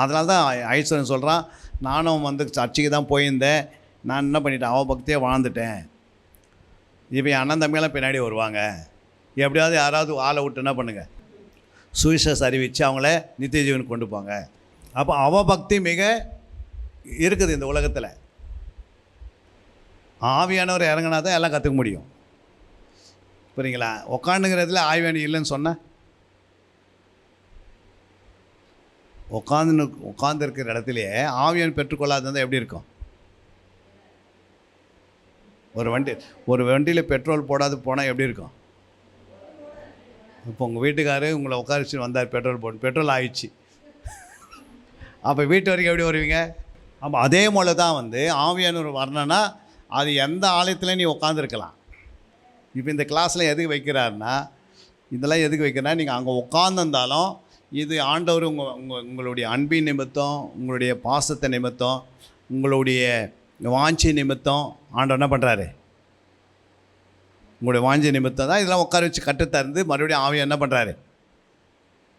அதனால தான் ஐஸ்வரன் சொல்கிறான், நானும் வந்து சர்ச்சைக்கு தான் போயிருந்தேன், நான் என்ன பண்ணிட்டேன், அவபக்தியே வாழ்ந்துட்டேன். இப்போ என் அண்ணன் தம்பியெல்லாம் பின்னாடி வருவாங்க, எப்படியாவது யாராவது ஆளை விட்டு என்ன பண்ணுங்கள், சுவிசேஷம் அறிவித்து அவங்கள நித்திய ஜீவனுக்கு கொண்டு போங்க. அப்போ அவபக்தி மிக இருக்குது இந்த உலகத்தில். ஆவியானவர் இறங்கினா தான் எல்லாம் கற்றுக்க முடியும். புரியுங்களா? உட்காந்துங்கிறதுல ஆவியான இல்லைன்னு சொன்ன உட்காந்து இருக்கிற இடத்துலையே ஆவியான் பெற்றுக்கொள்ளாது இருந்தால் எப்படி இருக்கும்? ஒரு வண்டியில் பெட்ரோல் போடாது போனால் எப்படி இருக்கும்? இப்போ உங்கள் வீட்டுக்காரர் உங்களை உட்காரிச்சு வந்தார், பெட்ரோல் ஆயிடுச்சு, அப்போ வீட்டு வரைக்கும் எப்படி வருவீங்க? அப்போ அதே போல் தான் வந்து ஆவியானவர் வரணுன்னா அது எந்த ஆலயத்தில் நீ உட்காந்துருக்கலாம். இப்போ இந்த கிளாஸில் எதுக்கு வைக்கிறாருன்னா, இதெல்லாம் எதுக்கு வைக்கிறனா, நீங்கள் அங்கே உட்காந்துருந்தாலும் இது ஆண்டவர் உங்களுடைய அன்பின் நிமித்தம், உங்களுடைய பாசத்தை நிமித்தம், உங்களுடைய வாஞ்சி நிமித்தம் ஆண்டவர் என்ன பண்ணுறாரு? உங்களுடைய வாஞ்சி நிமித்தம் தான் இதெல்லாம் உட்கார வச்சு கற்றுத்தந்து மறுபடியும் ஆவியை என்ன பண்ணுறாரு?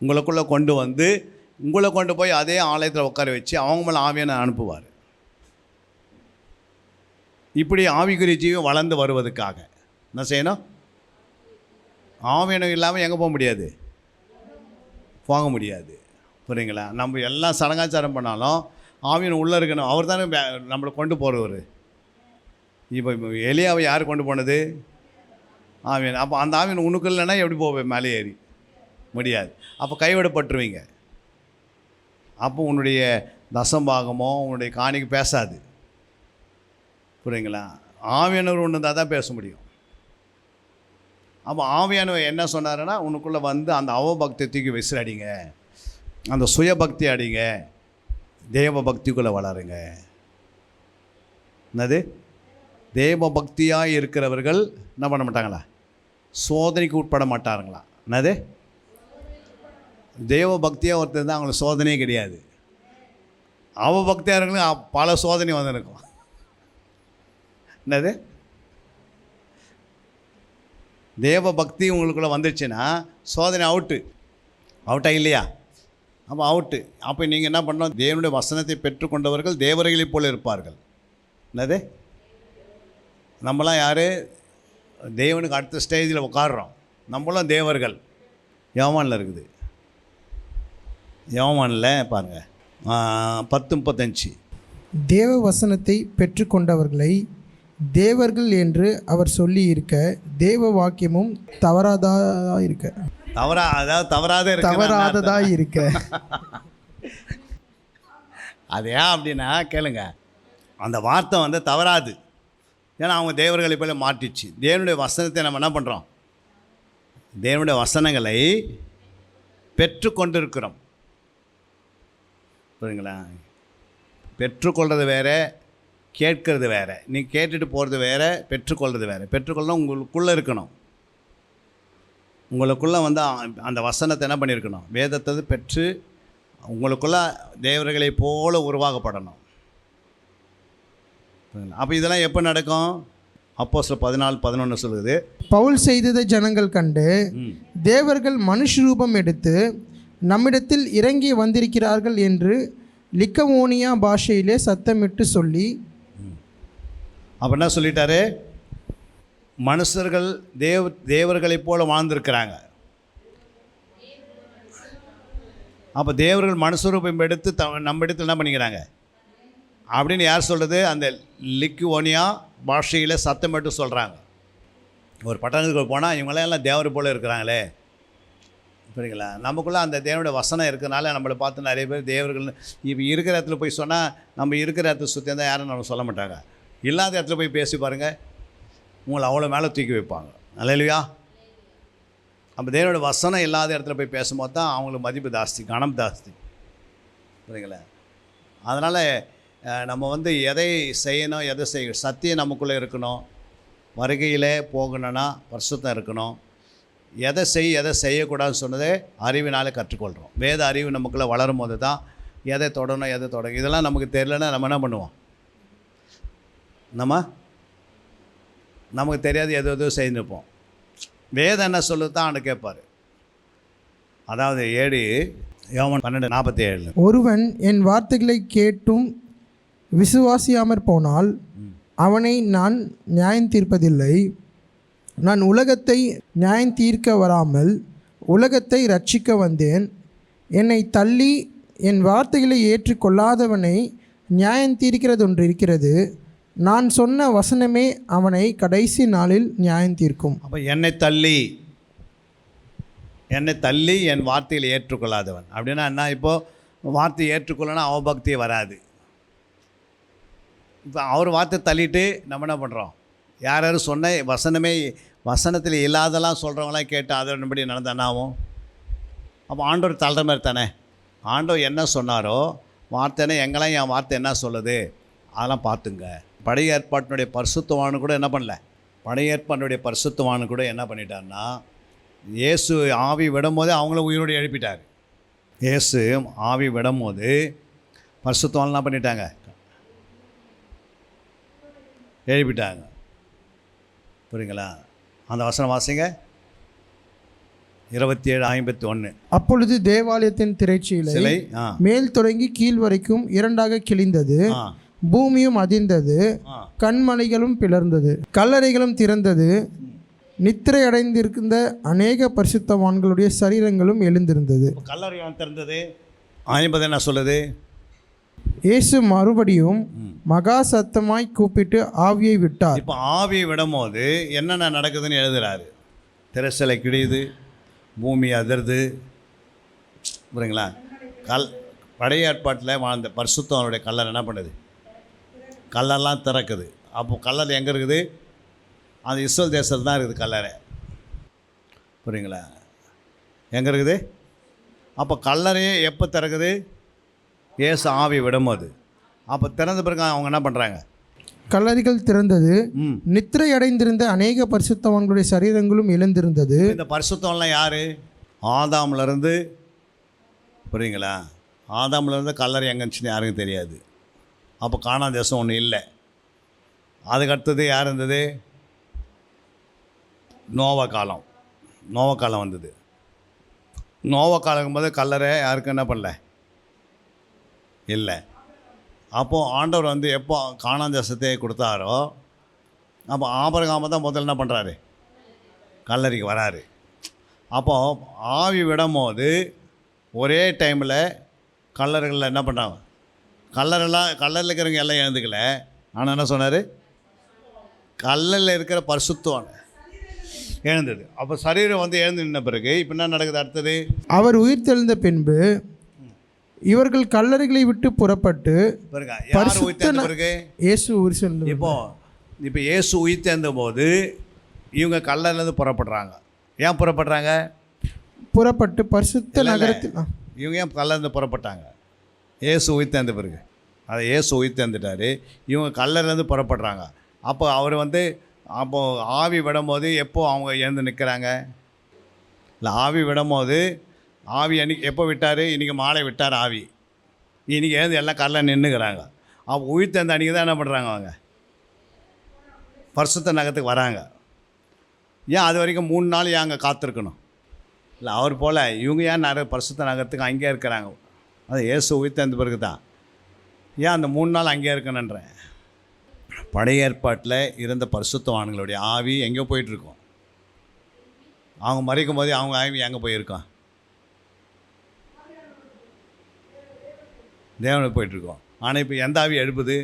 உங்களுக்குள்ளே கொண்டு வந்து உங்களை கொண்டு போய் அதே ஆலயத்தில் உட்கார வச்சு அவங்க மேலே ஆவியான அனுப்புவார். இப்படி ஆவிக்குரிய ஜீவன் வளர்ந்து வருவதற்காக என்ன செய்யணும்? ஆவியானவர் இல்லாமல் எங்கே போக முடியாது? போக முடியாது. புரியுங்களா? நம்ம எல்லாம் சடங்காச்சாரம் பண்ணாலும் ஆவியன் உள்ளே இருக்கணும். அவர் தானே நம்மளை கொண்டு போகிறவர். இப்போ எலியாவை யார் கொண்டு போனது? ஆவியன். அப்போ அந்த ஆவியன் உனக்கு இல்லைன்னா எப்படி போவேன்? மேலே ஏறி முடியாது. அப்போ கைவிடப்பட்டுருவீங்க. அப்போ உன்னுடைய தசம்பாகமோ உன்னுடைய காணிக்கு பேசாது. புரியுங்களா? ஆவியானவர் ஒன்று இருந்தால் தான் பேச முடியும். அப்போ ஆவியானவர் என்ன சொன்னாருன்னா, உனக்குள்ளே வந்து அந்த அவபக்தி தூக்கி விசிறடிங்க, அந்த சுயபக்தி அடிங்க, தேவ பக்திக்குள்ளே வளருங்க. என்னது? தேவ பக்தியாக இருக்கிறவர்கள் என்ன பண்ண மாட்டாங்களா? சோதனைக்கு உட்பட மாட்டாருங்களா? என்னது? தேவ பக்தியாக ஒருத்தர் இருந்தால் அவங்களுக்கு சோதனையே கிடையாது. அவபக்தியாக இருக்கிறவங்களுக்கு பல சோதனை வந்துருக்கும். என்னது? தேவ பக்தி உங்களுக்குள்ளே வந்துடுச்சுன்னா சோதனை அவுட்டாக இல்லையா? அப்போ அவுட்டு. அப்போ நீங்கள் என்ன பண்ணணும்? தேவனுடைய வசனத்தை பெற்றுக்கொண்டவர்கள் தேவர்களைப் போல இருப்பார்கள். என்னது? நம்மளாம் யார்? தேவனுக்கு அடுத்த ஸ்டேஜில் உட்காடுறோம். நம்மளும் தேவர்கள். யோவானில் இருக்குது. யோவானில் பாருங்கள் 10:35. தேவ வசனத்தை பெற்றுக்கொண்டவர்களை தேவர்கள் என்று அவர் சொல்லி இருக்க, தேவ வாக்கியமும் தவறாததா இருக்க. தவறாததா இருக்க. அது ஏன் அப்படின்னா கேளுங்க, அந்த வார்த்தை வந்து தவறாது. ஏன்னா அவங்க தேவர்களை போல மாற்றிச்சு. தேவனுடைய வசனத்தை நம்ம என்ன பண்ணுறோம்? தேவனுடைய வசனங்களை பெற்றுக்கொண்டிருக்கிறோம். புரியுங்களா? பெற்றுக்கொள்வது வேறு, கேட்கறது வேறு. நீ கேட்டுட்டு போகிறது வேறு, பெற்றுக்கொள்வது வேறு. பெற்றுக்கொள்ளணும் உங்களுக்குள்ளே இருக்கணும். உங்களுக்குள்ளே வந்து அந்த வசனத்தை என்ன பண்ணியிருக்கணும்? வேதத்தை பெற்று உங்களுக்குள்ளே தேவர்களை போல உருவாக்கப்படணும். அப்போ இதெல்லாம் எப்போ நடக்கும்? அப்போஸ்தலர் 14:11 சொல்லுது, பவுல் செய்ததை ஜனங்கள் கண்டு தேவர்கள் மனுஷ ரூபம் எடுத்து நம்மிடத்தில் இறங்கி வந்திருக்கிறார்கள் என்று லிக்கவோனியா பாஷையிலே சத்தமிட்டு சொல்லி. அப்போ என்ன சொல்லிட்டாரு? மனுஷர்கள் தேவர்களைப் போல வாழ்ந்திருக்கிறாங்க. அப்போ தேவர்கள் மனுஸ்வரூபம் எடுத்து நம்ம இடத்துல என்ன பண்ணிக்கிறாங்க அப்படின்னு யார் சொல்கிறது? அந்த லிக்குவோனியா பாஷையில் சத்தம் மட்டும் சொல்கிறாங்க. ஒரு பட்டணத்துக்கு போனால் இவங்களெல்லாம் தேவர் போல் இருக்கிறாங்களே, புரியுங்களா? நமக்குள்ளே அந்த தேவனுடைய வசனம் இருக்கிறனால நம்மளை பார்த்து நிறைய பேர் தேவர்கள் இப்போ இருக்கிற இடத்துல போய் சொன்னால் நம்ம இருக்கிற இடத்துல சுற்றி இருந்தால் யாரும் நம்ம சொல்ல மாட்டாங்க. இல்லாத இடத்துல போய் பேசி பாருங்கள், உங்களை அவ்வளோ மேலே தூக்கி வைப்பாங்க. அல்லேலூயா. நம்ம தேவனுடைய வசனம் இல்லாத இடத்துல போய் பேசும்போது தான் அவங்களுக்கு மதிப்பு ஜாஸ்தி, கனம் ஜாஸ்தி, புரியுங்களா? அதனால் நம்ம வந்து எதை செய்யணும், எதை செய்யணும், சத்தியம் நமக்குள்ளே இருக்கணும். வருகையிலே போகணுன்னா பரிசுத்தம் இருக்கணும். எதை செய்யக்கூடாதுன்னு சொன்னதே அறிவினாலே கற்றுக்கொள்கிறோம். வேத அறிவு நமக்குள்ளே வளரும் போது தான் எதை தொடணும், எதை தொடணும். இதெல்லாம் நமக்கு தெரியலன்னா நம்ம என்ன பண்ணுவோம்? நமக்கு தெரியாது எதோ செய்துப்போம். வேதம் என்ன சொல்லுது தான் அவனை கேட்பார். அதாவது 7 யோவான் 12:47 ஒருவன் என் வார்த்தைகளை கேட்டும் விசுவாசியாமற் போனால் அவனை நான் நியாயம் தீர்ப்பதில்லை. நான் உலகத்தை நியாயம் தீர்க்க வராமல் உலகத்தை ரட்சிக்க வந்தேன். என்னை தள்ளி என் வார்த்தைகளை ஏற்றுக்கொள்ளாதவனை நியாயம் தீர்க்கிறது ஒன்று இருக்கிறது. நான் சொன்ன வசனமே அவனை கடைசி நாளில் நியாயம் தீர்க்கும். அப்போ என்னை தள்ளி என் வார்த்தையில் ஏற்றுக்கொள்ளாதவன் அப்படின்னா என்ன? இப்போது வார்த்தையை ஏற்றுக்கொள்ளனா அவபக்தியே வராது. இப்போ அவர் வார்த்தை தள்ளிட்டு நம்ம என்ன பண்ணுறோம்? யாரும் சொன்ன வசனத்தில் இல்லாதெல்லாம் சொல்கிறவங்களாம் கேட்டு அதன்படி நடந்தானாவும். அப்போ ஆண்டவர் தள்ளுற மாதிரி தானே. ஆண்டவர் என்ன சொன்னாரோ வார்த்தைன்னா எங்கெல்லாம் என் வார்த்தை என்ன சொல்லுது அதெல்லாம் பார்த்துங்க. பழைய ஏற்பாட்டினுடைய பரிசுத்தவானு கூட என்ன பண்ணல? பழைய ஏற்பாட்டினுடைய பரிசுத்தவானு கூட என்ன பண்ணிட்டார்னா, இயேசு ஆவி விடும்போது அவங்கள உயிரோடு எழுப்பிட்டார். இயேசு ஆவி விடும்போது பரிசுத்தவான் என்ன பண்ணிட்டாங்க? எழுப்பிட்டாங்க. புரியுங்களா? அந்த வசனம் வாசிங்க. 27:51. அப்பொழுது தேவாலயத்தின் திரைச்சீலை சிலை மேல் தொடங்கி கீழ் வரைக்கும் 2ஆக கிழிந்தது. பூமியும் அதிர்ந்தது, கண்மலைகளும் பிளர்ந்தது, கல்லறைகளும் திறந்தது. நித்திரை அடைந்திருந்த அநேக பரிசுத்தவான்களுடைய சரீரங்களும் எழுந்திருந்தது. கல்லறையும் திறந்தது. 50 என்ன சொல்லுது? இயேசு மறுபடியும் மகா சத்தமாய் கூப்பிட்டு ஆவியை விட்டார். இப்போ ஆவியை விடும்போது என்னென்ன நடக்குதுன்னு எழுதுறாரு. திரைச்சலை கிழியுது, பூமி அதிர்து, புரியுங்களா? பழைய ஏற்பாட்டில் வாழ்ந்த பரிசுத்தவனுடைய கல்லறை என்ன பண்ணுது? கல்லெல்லாம் திறக்குது. அப்போ கல்லறை எங்கே இருக்குது? அது இஸ்ரேல் தேசத்தில் தான் இருக்குது கல்லறை, புரியுங்களா? எங்கே இருக்குது? அப்போ கல்லறையே எப்போ திறக்குது? இயேசு ஆவி விடும்போது. அப்போ திறந்த பிறகு அவங்க என்ன பண்ணுறாங்க? கல்லறைகள் திறந்தது, நித்திரை அடைந்திருந்த அநேக பரிசுத்தவான்களுடைய சரீரங்களும் எழுந்திருந்தது. இந்த பரிசுத்தவன்லாம் யார்? ஆதாம்லேருந்து, புரியுங்களா? ஆதாம்லேருந்து கல்லறை எங்கே இருந்துச்சுன்னு யாருக்கும் தெரியாது. அப்போ கானான் தேசம் ஒன்று இல்லை. அதுக்கடுத்தது யார் இருந்தது? நோவா காலம் வந்தது. நோவா காலம் போது கல்லறை யாருக்கும் என்ன பண்ணல? இல்லை. அப்போது ஆண்டவர் வந்து எப்போ கானான் தேசத்தை கொடுத்தாரோ அப்போ ஆபிரகாம் தான் முதல்ல என்ன பண்ணுறாரு? கல்லறைக்கு வராரு. அப்போது ஆவி விடும்போது ஒரே டைமில் கல்லறைகளில் என்ன பண்ணுறாங்க? கல்லறையில் இருக்கிறவங்க எல்லாம் எழுந்துக்கல. ஆனால் என்ன சொன்னார்? கல்லறையில் இருக்கிற பரிசுத்தவான் எழுந்தது. அப்போ சரீரம் வந்து எழுந்து நின்ன பிறகு இப்போ என்ன நடக்குது? அடுத்தது அவர் உயிர் தெழுந்த பின்பு இவர்கள் கல்லறைகளை விட்டு புறப்பட்டு பிறகு இயேசு உயிர் தெழுந்த. இப்போ இயேசு உயிர் தெழுந்த போது இவங்க கல்லறையிலேருந்து புறப்படுறாங்க. ஏன் புறப்படுறாங்க? புறப்பட்டு பரிசுத்த நகரத்தில். இவங்க ஏன் கல்லறையிலேருந்து புறப்பட்டாங்க? இயேசு உயிர் தெழுந்த பிறகு. அதை இயேசு உயிர் தெழுந்துட்டார். இவங்க கல்லறையிலேருந்து புறப்படுறாங்க. அப்போ அவர் வந்து அப்போது ஆவி விடும்போது எப்போது அவங்க எழுந்து நிற்கிறாங்க? இல்லை, ஆவி விடும்போது ஆவி எப்போ விட்டார்? இன்றைக்கி மாலை விட்டார் ஆவி. இன்றைக்கி எழுந்து எல்லாம் கல்லில் நின்றுக்கிறாங்க. அப்போ உயிர் தெழுந்த அன்றைக்கி தான் என்ன பண்ணுறாங்க? அவங்க பரிசுத்த நகரத்துக்கு வராங்க. ஏன் அது வரைக்கும் 3 நாள் ஏன் அங்கே காத்திருக்கணும்? இல்லை, அவர் போல் இவங்க ஏன் நிறைய பரிசுத்த நகரத்துக்கு அங்கேயே இருக்கிறாங்க? அது இயேசு உயிர் தெழுந்த பிறகு தான். ஏன் அந்த 3 நாள் அங்கேயே இருக்கணுன்றேன். பழைய ஏற்பாட்டில் இருந்த பரிசுத்தவான்களுடைய ஆவி எங்கே போயிட்டுருக்கோம்? அவங்க மறிக்கும் போது அவங்க ஆவி எங்கே போயிருக்கோம்? தேவனுக்கு போயிட்டுருக்கோம். ஆனால் இப்போ எந்த ஆவி எழுப்புது?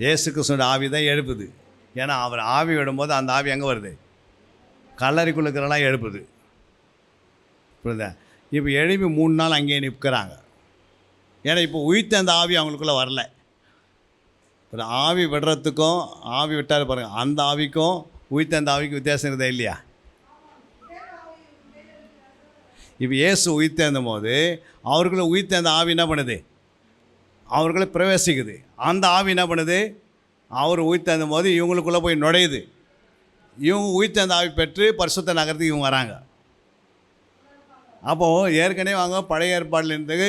இயேசு கிறிஸ்துவோட ஆவி தான் எழுப்புது. ஏன்னா அவர் ஆவி விடும்போது அந்த ஆவி எங்கே வருது? கல்லறைக்குள்ள இருக்கிறலாம் எழுப்புது. புரியுதா? இப்போ எழுப்பி 3 நாள் அங்கேயே நிற்கிறாங்க. ஏன்னா இப்போ உயிர்த்த அந்த ஆவி அவங்களுக்குள்ளே வரல. ஒரு ஆவி விடுறதுக்கும் ஆவி விட்டார் பாருங்கள், அந்த ஆவிக்கும் உயிர்த்த அந்த ஆவிக்கும் வித்தியாசம் இருக்குதா இல்லையா? இப்போ இயேசு உயிர்த்தேர்ந்த போது அவருக்குள்ளே உயிர்த்தேர்ந்த ஆவி என்ன பண்ணுது? அவர்களை பிரவேசிக்குது. அந்த ஆவி என்ன பண்ணுது? அவர் உயிர்த்தேர்ந்த போது இவங்களுக்குள்ளே போய் நுழையுது. இவங்க உயிர்த்தேர்ந்த ஆவி பெற்று பரிசுத்த நகரத்துக்கு இவங்க வராங்க. அப்போது ஏற்கனவே அவங்க பழைய ஏற்பாட்டில் இருந்தது,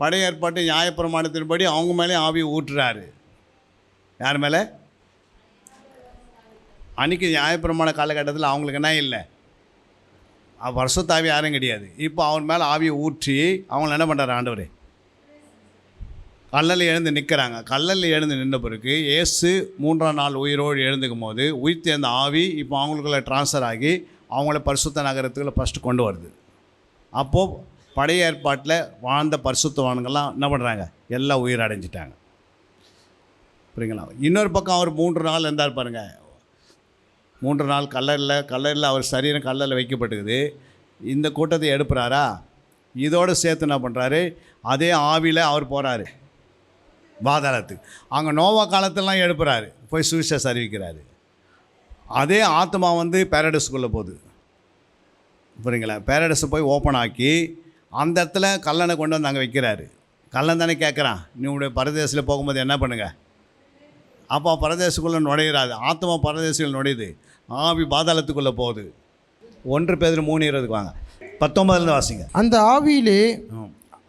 பழைய ஏற்பாட்டு நியாயப்பிரமாணத்தின்படி அவங்க மேலே ஆவி ஊற்றுறாரு. யார் மேலே? அன்றைக்கி நியாயப்பிரமாண காலகட்டத்தில் அவங்களுக்கு என்ன இல்லை, பரிசுத்தாவி யாரும் கிடையாது. இப்போ அவன் மேலே ஆவியை ஊற்றி அவங்கள என்ன பண்ணுறாரு ஆண்டவர்? கல்லலில் எழுந்து நிற்கிறாங்க. கல்லலில் எழுந்து நின்ற பிறகு இயேசு 3ஆம் நாள் உயிரோடு எழுந்துக்கும் போது உயிர்த்த அந்த ஆவி இப்போ அவங்களுக்குள்ள ட்ரான்ஸ்ஃபர் ஆகி அவங்கள பரிசுத்த நகரத்துக்குள்ள ஃபஸ்ட்டு கொண்டு வருது. அப்போது பழைய ஏற்பாட்டில் வாழ்ந்த பரிசுத்தவான்கள்லாம் என்ன பண்ணுறாங்க? எல்லாம் உயிர் அடைஞ்சிட்டாங்க. புரியுங்களா? இன்னொரு பக்கம் அவர் 3 நாள் இருந்தார் பாருங்கள். 3 நாள் கல்லறையில் அவர் சரீரம் கல்லறையில் வைக்கப்பட்டுக்குது. இந்த கூட்டத்தை எடுப்புறாரா? இதோடு சேர்த்து என்ன பண்ணுறாரு? அதே ஆவியில் அவர் போகிறாரு பாதாளத்துக்கு. அங்கே நோவா காலத்திலாம் எழுப்புறாரு, போய் சுவிசேஷம் அறிவிக்கிறாரு. அதே ஆத்மா வந்து பேரடைஸ்குள்ளே போகுது. புரியுங்களா? பேரடைஸை போய் ஓப்பன் ஆக்கி அந்த இடத்துல கல்லனை கொண்டு வந்து அங்கே வைக்கிறாரு. கல்லன் தானே கேட்குறான், நீ உடைய பரதேசில் போகும்போது என்ன பண்ணுங்க? அப்போ பரதேசுக்குள்ளே நுழையிறாது. ஆத்மா பரதேசிகள் நுழையுது, ஆவி பாதாளத்துக்குள்ளே போகுது. 1 பேதுரு 3:20 வாங்க, 19 வாசிங்க. அந்த ஆவியிலே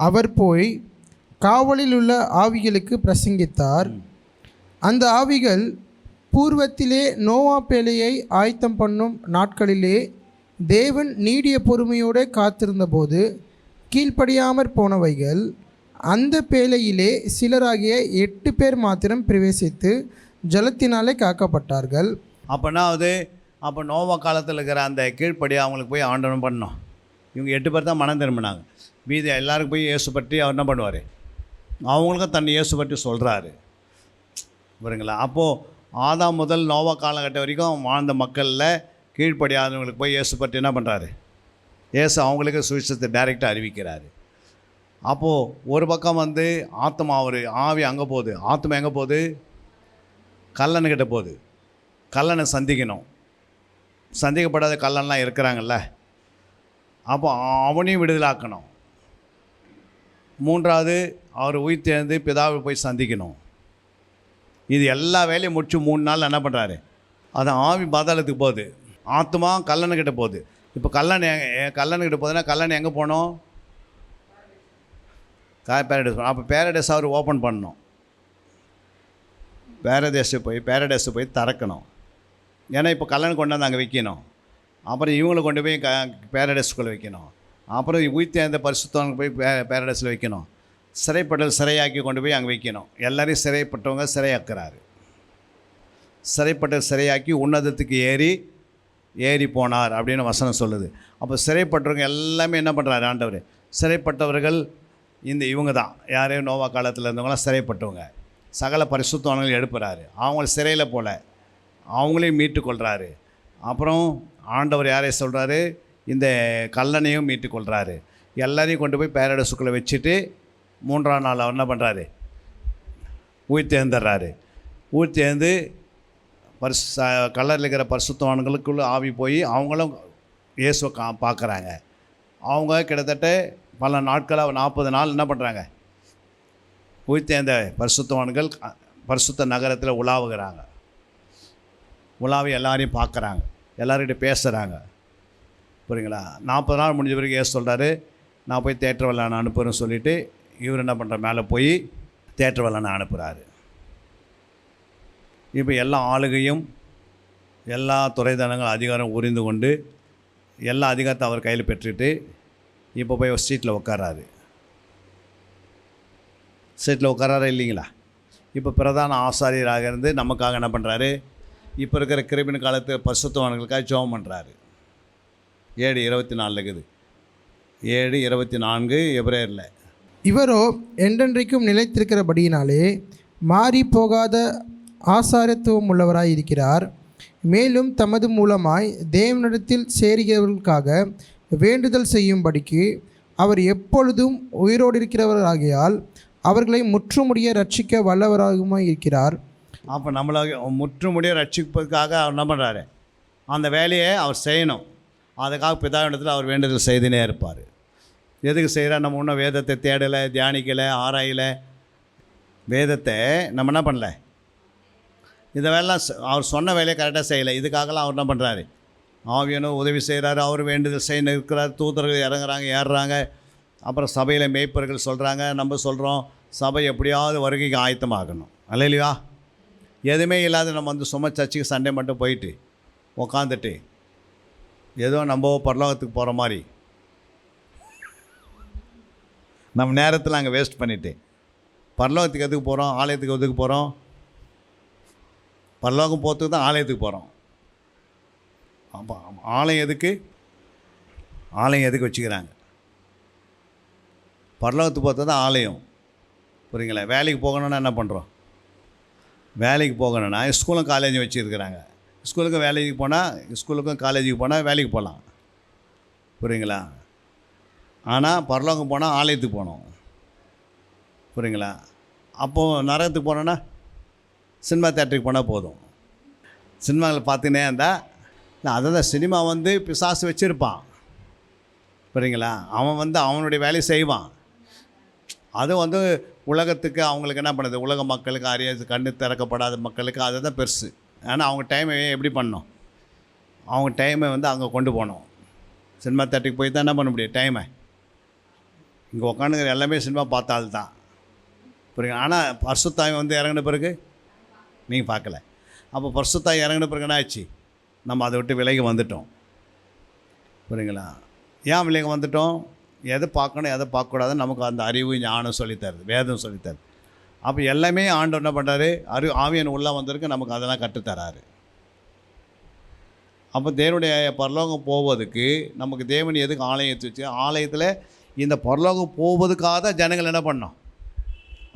அவர் போய் காவலில் உள்ள ஆவிகளுக்கு பிரசங்கித்தார். அந்த ஆவிகள் பூர்வத்திலே நோவா பேழையை ஆயத்தம் பண்ணும் நாட்களிலே தேவன் நீடிய பொறுமையோடு காத்திருந்தபோது கீழ்ப்படியாமற் போனவைகள், அந்த பேழையிலே சிலராகிய 8 பேர் மாத்திரம் பிரவேசித்து ஜலத்தினாலே காக்கப்பட்டார்கள். அப்போனா அப்போ நோவா காலத்தில் இருக்கிற அந்த கீழ்ப்படி அவங்களுக்கு போய் ஆண்டவன் பண்ணோம். இவங்க 8 பேர் தான் மனம் திரும்பினாங்க. மீதி எல்லாருக்கும் போய் இயேசு பற்றி அவர் என்ன பண்ணுவார்? அவங்களுக்கும் தன்னை இயேசு பற்றி சொல்கிறாரு. புரியுங்களா? அப்போது ஆதாம் முதல் நோவா காலகட்டம் வரைக்கும் வாழ்ந்த மக்களில் கீழ்ப்படியாதவங்களுக்கு போய் இயேசு பற்றி என்ன பண்ணுறாரு? இயேசு அவங்களுக்கு சுவிசேஷத்தை டைரெக்டாக அறிவிக்கிறாரு. அப்போது ஒரு பக்கம் வந்து ஆத்மா ஒரு ஆவி அங்கே போகுது. ஆத்மா எங்கே போகுது? கல்லனுக்கிட்ட போகுது. கல்லனை சந்திக்கணும். சந்திக்கப்படாத கல்லன்லாம் இருக்கிறாங்கல்ல, அப்போ அவனையும் விடுதலாக்கணும். 3வது அவர் உயிர்த்தெழுந்து பிதாவை போய் சந்திக்கணும். இது எல்லா வேலையும் முடிச்சு 3 நாள் என்ன பண்ணுறாரு? அது ஆவி பாதாளத்துக்கு போகுது, ஆத்மா கல்லனுக்கிட்ட போகுது. இப்போ கல்லனுக்கிட்ட போகுதுன்னா கல்லன் எங்கே போகணும்? பேரடைஸ். அப்போ பேரடைஸ் அவர் ஓப்பன் பண்ணணும். பேரடைஸை போய் திறக்கணும். ஏன்னா இப்போ கல்லன் கொண்டு வந்து அங்கே வைக்கணும். அப்புறம் இவங்களை கொண்டு போய் பேரடைஸ்குள்ளே வைக்கணும். அப்புறம் உயிர்த்தெழுந்த பரிசுத்தவனுக்கு போய் பேரடைஸில் வைக்கணும். சிறைப்பட்டல் சிறையாக்கி கொண்டு போய் அங்கே வைக்கணும். எல்லாரையும் சிறைப்பட்டவங்க சிறையாக்குறாரு. சிறைப்பட்டல் சிறையாக்கி உன்னதத்துக்கு ஏறி போனார் அப்படின்னு வசனம் சொல்லுது. அப்போ சிறைப்பட்டவங்க எல்லாமே என்ன பண்ணுறாரு ஆண்டவர்? சிறைப்பட்டவர்கள் இவங்க தான். யாரையும் நோவா காலத்தில் இருந்தவங்களாம் சிறைப்பட்டவங்க. சகல பரிசுத்தவான்கள் எழுப்புறாரு. அவங்கள சிறையில் போல அவங்களையும் மீட்டுக்கொள்கிறாரு. அப்புறம் ஆண்டவர் யாரையும் சொல்கிறாரு? இந்த கல்லனையும் மீட்டுக்கொள்கிறாரு. எல்லாரையும் கொண்டு போய் பேரடைஸுக்குள்ளே வச்சுட்டு 3ஆம் நாள் அவர் என்ன பண்ணுறாரு? உயிர்த்தெழுந்துடுறாரு. உயிர்த்தெழுந்து கல்லறையில் இருக்கிற பரிசுத்தவான்களுக்குள்ளே ஆவி போய் அவங்களும் இயேசுவை பார்க்குறாங்க. அவங்க கிட்டத்தட்ட பல நாட்களாக 40 நாள் என்ன பண்ணுறாங்க? உயிர்த்தெழுந்த பரிசுத்தவான்கள் பரிசுத்த நகரத்தில் உலாவுகிறாங்க. உலாவி எல்லாரையும் பார்க்குறாங்க, எல்லார்கிட்ட பேசுகிறாங்க. புரியுங்களா? 40 நாள் முடிஞ்ச பிறகு ஏசு சொல்கிறாரு, நான் போய் தேட்டர் வெள்ளானை அனுப்புகிறேன்னு சொல்லிவிட்டு இவர் என்ன பண்ணுற மேலே போய் தேட்டர் வெள்ளானை அனுப்புகிறாரு. இப்போ எல்லா ஆளுகையும் எல்லா துறைதனங்கள் அதிகாரம் உரிந்து கொண்டு எல்லா அதிகாரத்தை அவர் கையில் பெற்றுட்டு இப்போ போய் ஒரு சீட்டில் உட்காராரு. சீட்டில் உட்காராரா இல்லைங்களா? இப்போ பிரதான ஆசாரியராக இருந்து நமக்காக என்ன பண்ணுறாரு? இப்போ இருக்கிற கிருபின் காலத்து பரிசுத்தவான்களுக்காக ஜெபம் பண்ணுறாரு. 7:24 இருக்குது. 7:24 எபிரேயரில் இவரோ என்றென்றைக்கும் நிலைத்திருக்கிறபடியினாலே மாறி போகாத ஆசாரத்துவம் உள்ளவராய் இருக்கிறார். மேலும் தமது மூலமாய் தேவனிடத்தில் சேருகிறவர்களுக்காக வேண்டுதல் செய்யும்படிக்கு அவர் எப்பொழுதும் உயிரோடு இருக்கிறவராகியால் அவர்களை முற்றுமுடிய ரட்சிக்க வல்லவராகவும் இருக்கிறார். அப்போ நம்மளை முற்றுமுடிய ரட்சிப்பதற்காக அவர் என்ன பண்ணுறாரு? அந்த வேலையை அவர் செய்யணும். அதுக்காக பிதாவிடத்தில் அவர் வேண்டுதல் செய்துனே இருப்பார். எதுக்கு செய்கிறார்? நம்ம இன்னும் வேதத்தை தேடலை, தியானிக்கலை, ஆராயலை. வேதத்தை நம்ம என்ன பண்ணல, இதை வேலை அவர் சொன்ன வேலையை கரெக்டாக செய்யலை. இதுக்காகலாம் அவர் என்ன பண்ணுறாரு? ஆவியனும் உதவி செய்கிறாரு. அவர் வேண்டுதல் செய்ய இருக்கிறார். தூதர்கள் இறங்குறாங்க, ஏறுறாங்க. அப்புறம் சபையில் மேய்ப்பர்கள் சொல்கிறாங்க, நம்ம சொல்கிறோம் சபை எப்படியாவது வருகைக்கு ஆயத்தமாகணும். அல்லையா? எதுவுமே இல்லாத நம்ம வந்து சும்மா சர்ச்சுக்கு சண்டே மட்டும் போயிட்டு உக்காந்துட்டு ஏதோ நம்ம பரலோகத்துக்கு போகிற மாதிரி நம்ம நேரத்தில் அங்கே வேஸ்ட் பண்ணிவிட்டு பரலோகத்துக்கு எதுக்கு போகிறோம்? ஆலயத்துக்கு எதுக்கு போகிறோம்? பரலோகம் போகிறதுக்கு தான் ஆலயத்துக்கு போகிறோம். அப்போ ஆலயம் எதுக்கு? ஆலயம் எதுக்கு வச்சுக்கிறாங்க? பரலோகத்துக்கு போகிறது தான் ஆலயம். புரியுங்களா? வேலைக்கு போகணுன்னா என்ன பண்ணுறோம்? வேலைக்கு போகணுன்னா ஸ்கூலும் காலேஜும் வச்சுருக்கிறாங்க. ஸ்கூலுக்கும் வேலைக்கு போனால், ஸ்கூலுக்கும் காலேஜுக்கு போனால் வேலைக்கு போகலாம். புரியுங்களா? ஆனால் பரலோகம் போனால் ஆலயத்துக்கு போகணும். புரியுங்களா? அப்போது நரகத்துக்கு போனோன்னா சினிமா தேட்டருக்கு போனால் போதும். சினிமாவில் பார்த்துனே இருந்தால் அதை தான் சினிமா வந்து பிசாசு வச்சுருப்பான். புரியுங்களா? அவன் வந்து அவனுடைய வேலையை செய்வான். அது வந்து உலகத்துக்கு அவங்களுக்கு என்ன பண்ணுது? உலக மக்களுக்கு அறியாது கண்ணு திறக்கப்படாத மக்களுக்கு அதை தான் பெருசு. ஆனால் அவங்க டைமை எப்படி பண்ணணும்? அவங்க டைமை வந்து அங்கே கொண்டு போகணும். சினிமா தேட்டருக்கு போய் தான் என்ன பண்ண முடியும்? டைமை இங்கே உட்காந்துக்கிற எல்லாமே சினிமா பார்த்தால் தான். புரியுங்க? ஆனால் பரிசுத்தாய் வந்து இறங்கின பிறகு நீங்கள் பார்க்கல. அப்போ பரிசுத்தாய் இறங்கின பிறகு என்ன ஆச்சு? நம்ம அதை விட்டு விலகி வந்துட்டோம். புரியுங்களா? ஏன் விலகி வந்துட்டோம்? எதை பார்க்கணும், எதை பார்க்கக்கூடாதுன்னு நமக்கு அந்த அறிவு ஞானம் சொல்லித்தருது, வேதம் சொல்லித்தருது. அப்போ எல்லாமே ஆண்டவர் என்ன பண்ணுறாரு? ஆவியன் உள்ளே வந்திருக்கு, நமக்கு அதெல்லாம் கற்றுத்தராரு. அப்போ தேவனுடைய பரலோகம் போவதுக்கு நமக்கு தேவன் எதுக்கு ஆலயத்தை வச்சு, ஆலயத்தில் இந்த பரலோகம் போவதுக்காக தான் ஜனங்கள் என்ன பண்ணோம்?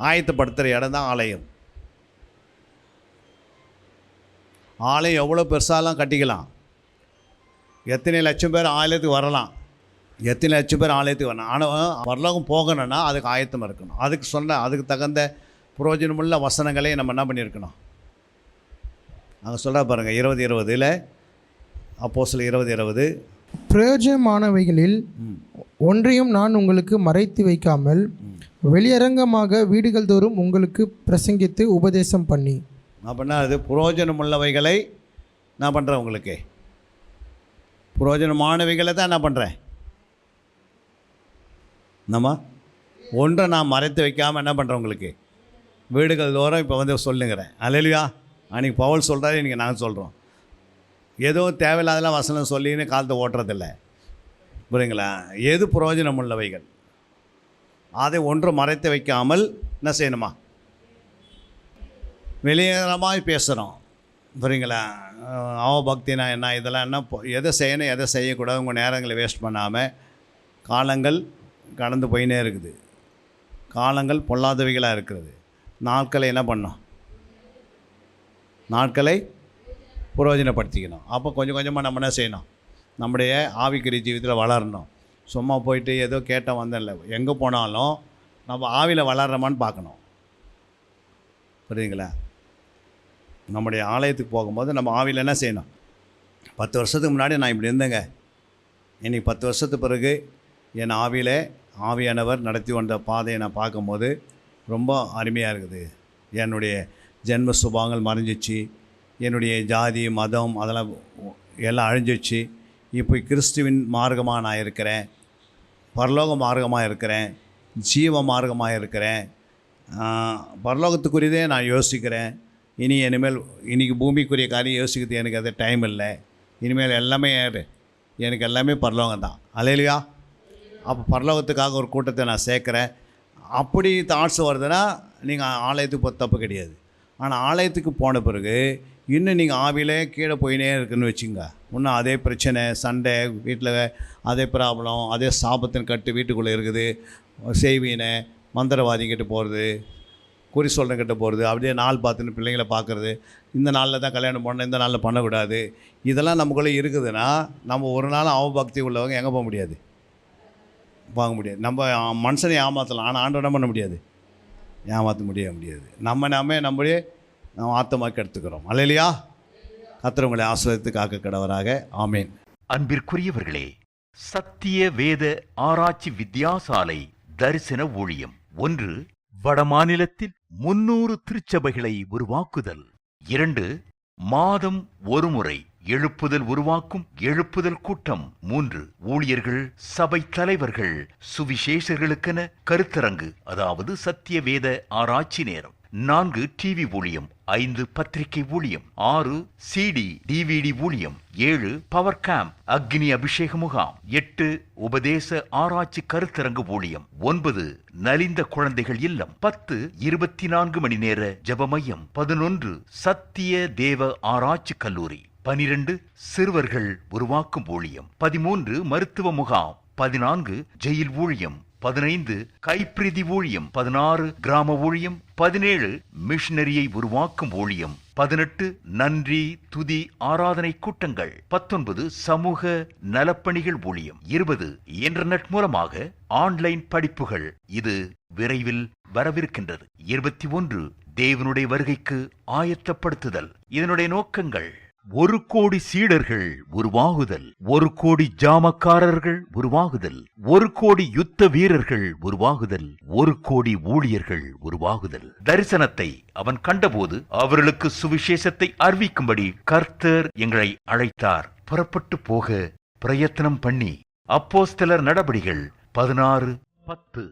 ஆயத்தப்படுத்துகிற இடம் தான் ஆலயம். ஆலயம் எவ்வளோ பெருசாலாம் கட்டிக்கலாம். எத்தனை லட்சம் பேர் ஆலயத்துக்கு வரலாம். எத்தனை லட்சம் பேர் ஆலயத்துக்கு வரணும். ஆனால் பரலோகம் போகணுன்னா அதுக்கு ஆயத்தம் இருக்கணும். அதுக்கு தகுந்த புரோஜனமுள்ள வசனங்களே நம்ம என்ன பண்ணியிருக்கணும்? அங்கே சொல்கிறா பாருங்கள் 20:20 அப்போஸ்தலர் 20:20 பிரயோஜனமானவைகளில் ஒன்றையும் நான் உங்களுக்கு மறைத்து வைக்காமல் வெளியரங்கமாக வீடுகள் தோறும் உங்களுக்கு பிரசங்கித்து உபதேசம் பண்ணி. அப்படின்னா அது புரோஜனமுள்ளவைகளை நான் பண்ணுறேன். உங்களுக்கு புரோஜனமானவைகளை தான் என்ன பண்ணுறேன்? நம்ம ஒன்றை நான் மறைத்து வைக்காமல் என்ன பண்ணுறேன்? உங்களுக்கு வீடுகள் தோறும் இப்போ வந்து சொல்லுங்கிறேன். அல்லேலூயா. அன்றைக்கி பவுல் சொல்கிறாரு, இன்றைக்கி நாங்கள் சொல்கிறோம். எதுவும் தேவையில்லாதெல்லாம் வசனம் சொல்லின்னு காலத்தை ஓட்டுறதில்ல. புரியுங்களா? எது பிரயோஜனம் உள்ளவைகள் அதை ஒன்று மறைத்து வைக்காமல் என்ன செய்யணுமா? வெளியேறமாக பேசுகிறோம். புரியுங்களா? அவபக்தினா என்ன, இதெல்லாம் என்ன, எதை செய்யணும் எதை செய்யக்கூடாது, உங்கள் நேரங்களை வேஸ்ட் பண்ணாமல். காலங்கள் கடந்து போயினே இருக்குது. காலங்கள் பொல்லாதவைகளாக இருக்கிறது. நாட்களை என்ன பண்ணோம்? நாட்களை பிரயோஜனப்படுத்திக்கணும். அப்போ கொஞ்சம் கொஞ்சமாக நம்ம என்ன செய்யணும்? நம்முடைய ஆவிக்குரிய ஜீவிதத்தில் வளரணும். சும்மா போயிட்டு ஏதோ கேட்டால் வந்ததில்லை. எங்கே போனாலும் நம்ம ஆவியில் வளர்கிறோமான்னு பார்க்கணும். புரியுதுங்களா? நம்முடைய ஆலயத்துக்கு போகும்போது நம்ம ஆவியில் என்ன செய்யணும்? 10 வருஷத்துக்கு முன்னாடி நான் இப்படி இருந்தேங்க, இன்றைக்கி 10 வருஷத்துக்கு பிறகு என் ஆவியானவர் நடத்தி வந்த பாதையை நான் பார்க்கும்போது ரொம்ப அருமையாக இருக்குது. என்னுடைய ஜென்ம சுபாவங்கள் மறைஞ்சிச்சு. என்னுடைய ஜாதி மதம் அதெல்லாம் எல்லாம் அழிஞ்சிச்சு. இப்போ கிறிஸ்துவின் மார்க்கமாக நான் இருக்கிறேன். பரலோக மார்க்கமாக இருக்கிறேன். ஜீவ மார்க்கமாக இருக்கிறேன். பரலோகத்துக்குரியதே நான் யோசிக்கிறேன். இன்றைக்கி பூமிக்குரிய காரியம் யோசிக்கிறது எனக்கு அது டைம் இல்லை. இனிமேல் எல்லாமே எனக்கு எல்லாமே பரலோகம் தான். அல்லேலூயா. அப்போ பரலோகத்துக்காக ஒரு கூட்டத்தை நான் சேர்க்குறேன். அப்படி தாட்ஸ் வருதுன்னா நீங்கள் ஆலயத்துக்கு போக தப்பு கிடையாது. ஆனால் ஆலயத்துக்கு போன பிறகு இன்னும் நீங்கள் ஆவிலே கீழே போயினே இருக்குன்னு வச்சுங்க. இன்னும் அதே பிரச்சனை, சண்டை, வீட்டில் அதே ப்ராப்ளம், அதே சாபத்தின் கட்டு வீட்டுக்குள்ளே இருக்குது. செய்வீனை மந்திரவாதிகிட்ட போகிறது, குறி சொல்கிறங்கிட்ட போகிறது, அப்படியே நாள் பார்த்துன்னு பிள்ளைங்களை பார்க்குறது, இந்த நாளில் தான் கல்யாணம் பண்ணணும், இந்த நாளில் பண்ணக்கூடாது, இதெல்லாம் நமக்குள்ளே இருக்குதுன்னா நம்ம ஒரு நாள் அவபக்தி உள்ளவங்க எங்கே போக முடியாது, பார்க்க முடியாது. நம்ம மனுஷனை ஏமாற்றலாம், ஆனால் ஆண்டவனை பண்ண முடியாது, ஏமாற்ற முடியாது. நம்மளே ஆத்தமாக்கி எடுத்துக்கிறோம். அல்லையா? கர்த்தர் உங்களை ஆசீர்வதித்து காக்க கடவராக. ஆமேன். அன்பிற்குரியவர்களே, சத்திய வேத ஆராய்ச்சி வித்யாசாலை தரிசன ஊழியம் 1. வடமாநிலத்தில் 300 திருச்சபைகளை உருவாக்குதல். 2. மாதம் ஒருமுறை எழுப்புதல் உருவாக்கும் எழுப்புதல் கூட்டம். 3. ஊழியர்கள், சபை தலைவர்கள், சுவிசேஷர்களுக்கென கருத்தரங்கு, அதாவது சத்திய வேத ஆராய்ச்சி நேரம். 4. டிவி ஊழியம். 5. பத்திரிகை ஊழியம். 6. CD DVD ஊழியம். 7. பவர் கேம்ப் அக்னி அபிஷேக முகாம். 8. உபதேச ஆராய்ச்சி கருத்தரங்கு ஊழியம். 9. நலிந்த குழந்தைகள் இல்லம். 10. 24 மணி நேர ஜெப மையம். 11. சத்திய தேவ ஆராய்ச்சி கல்லூரி. 12. சிறுவர்கள் உருவாக்கும் ஊழியம். 13. மருத்துவ முகாம். 14. ஜெயில் ஊழியம். 15. கைப்பிரதி ஊழியம். 16. கிராம ஊழியம். 17. மிஷனரியை உருவாக்கும் ஊழியம். 18. நன்றி துதி ஆராதனை கூட்டங்கள். 19. சமூக நலப்பணிகள் ஊழியம். 20. இன்டர்நெட் மூலமாக ஆன்லைன் படிப்புகள். இது விரைவில் வரவிருக்கின்றது. 21. தேவனுடைய வருகைக்கு ஆயத்தப்படுத்துதல். இதனுடைய நோக்கங்கள்: 1 கோடி சீடர்கள் உருவாகுதல், 1 கோடி ஜாமக்காரர்கள் உருவாகுதல், 1 கோடி யுத்த வீரர்கள் உருவாகுதல், 1 கோடி ஊழியர்கள் உருவாகுதல். தரிசனத்தை அவன் கண்டபோது அவர்களுக்கு சுவிசேஷத்தை அறிவிக்கும்படி கர்த்தர் எங்களை அழைத்தார். புறப்பட்டு போக பிரயத்தனம் பண்ணி. அப்போஸ்தலர் நடபடிகள் 16:10.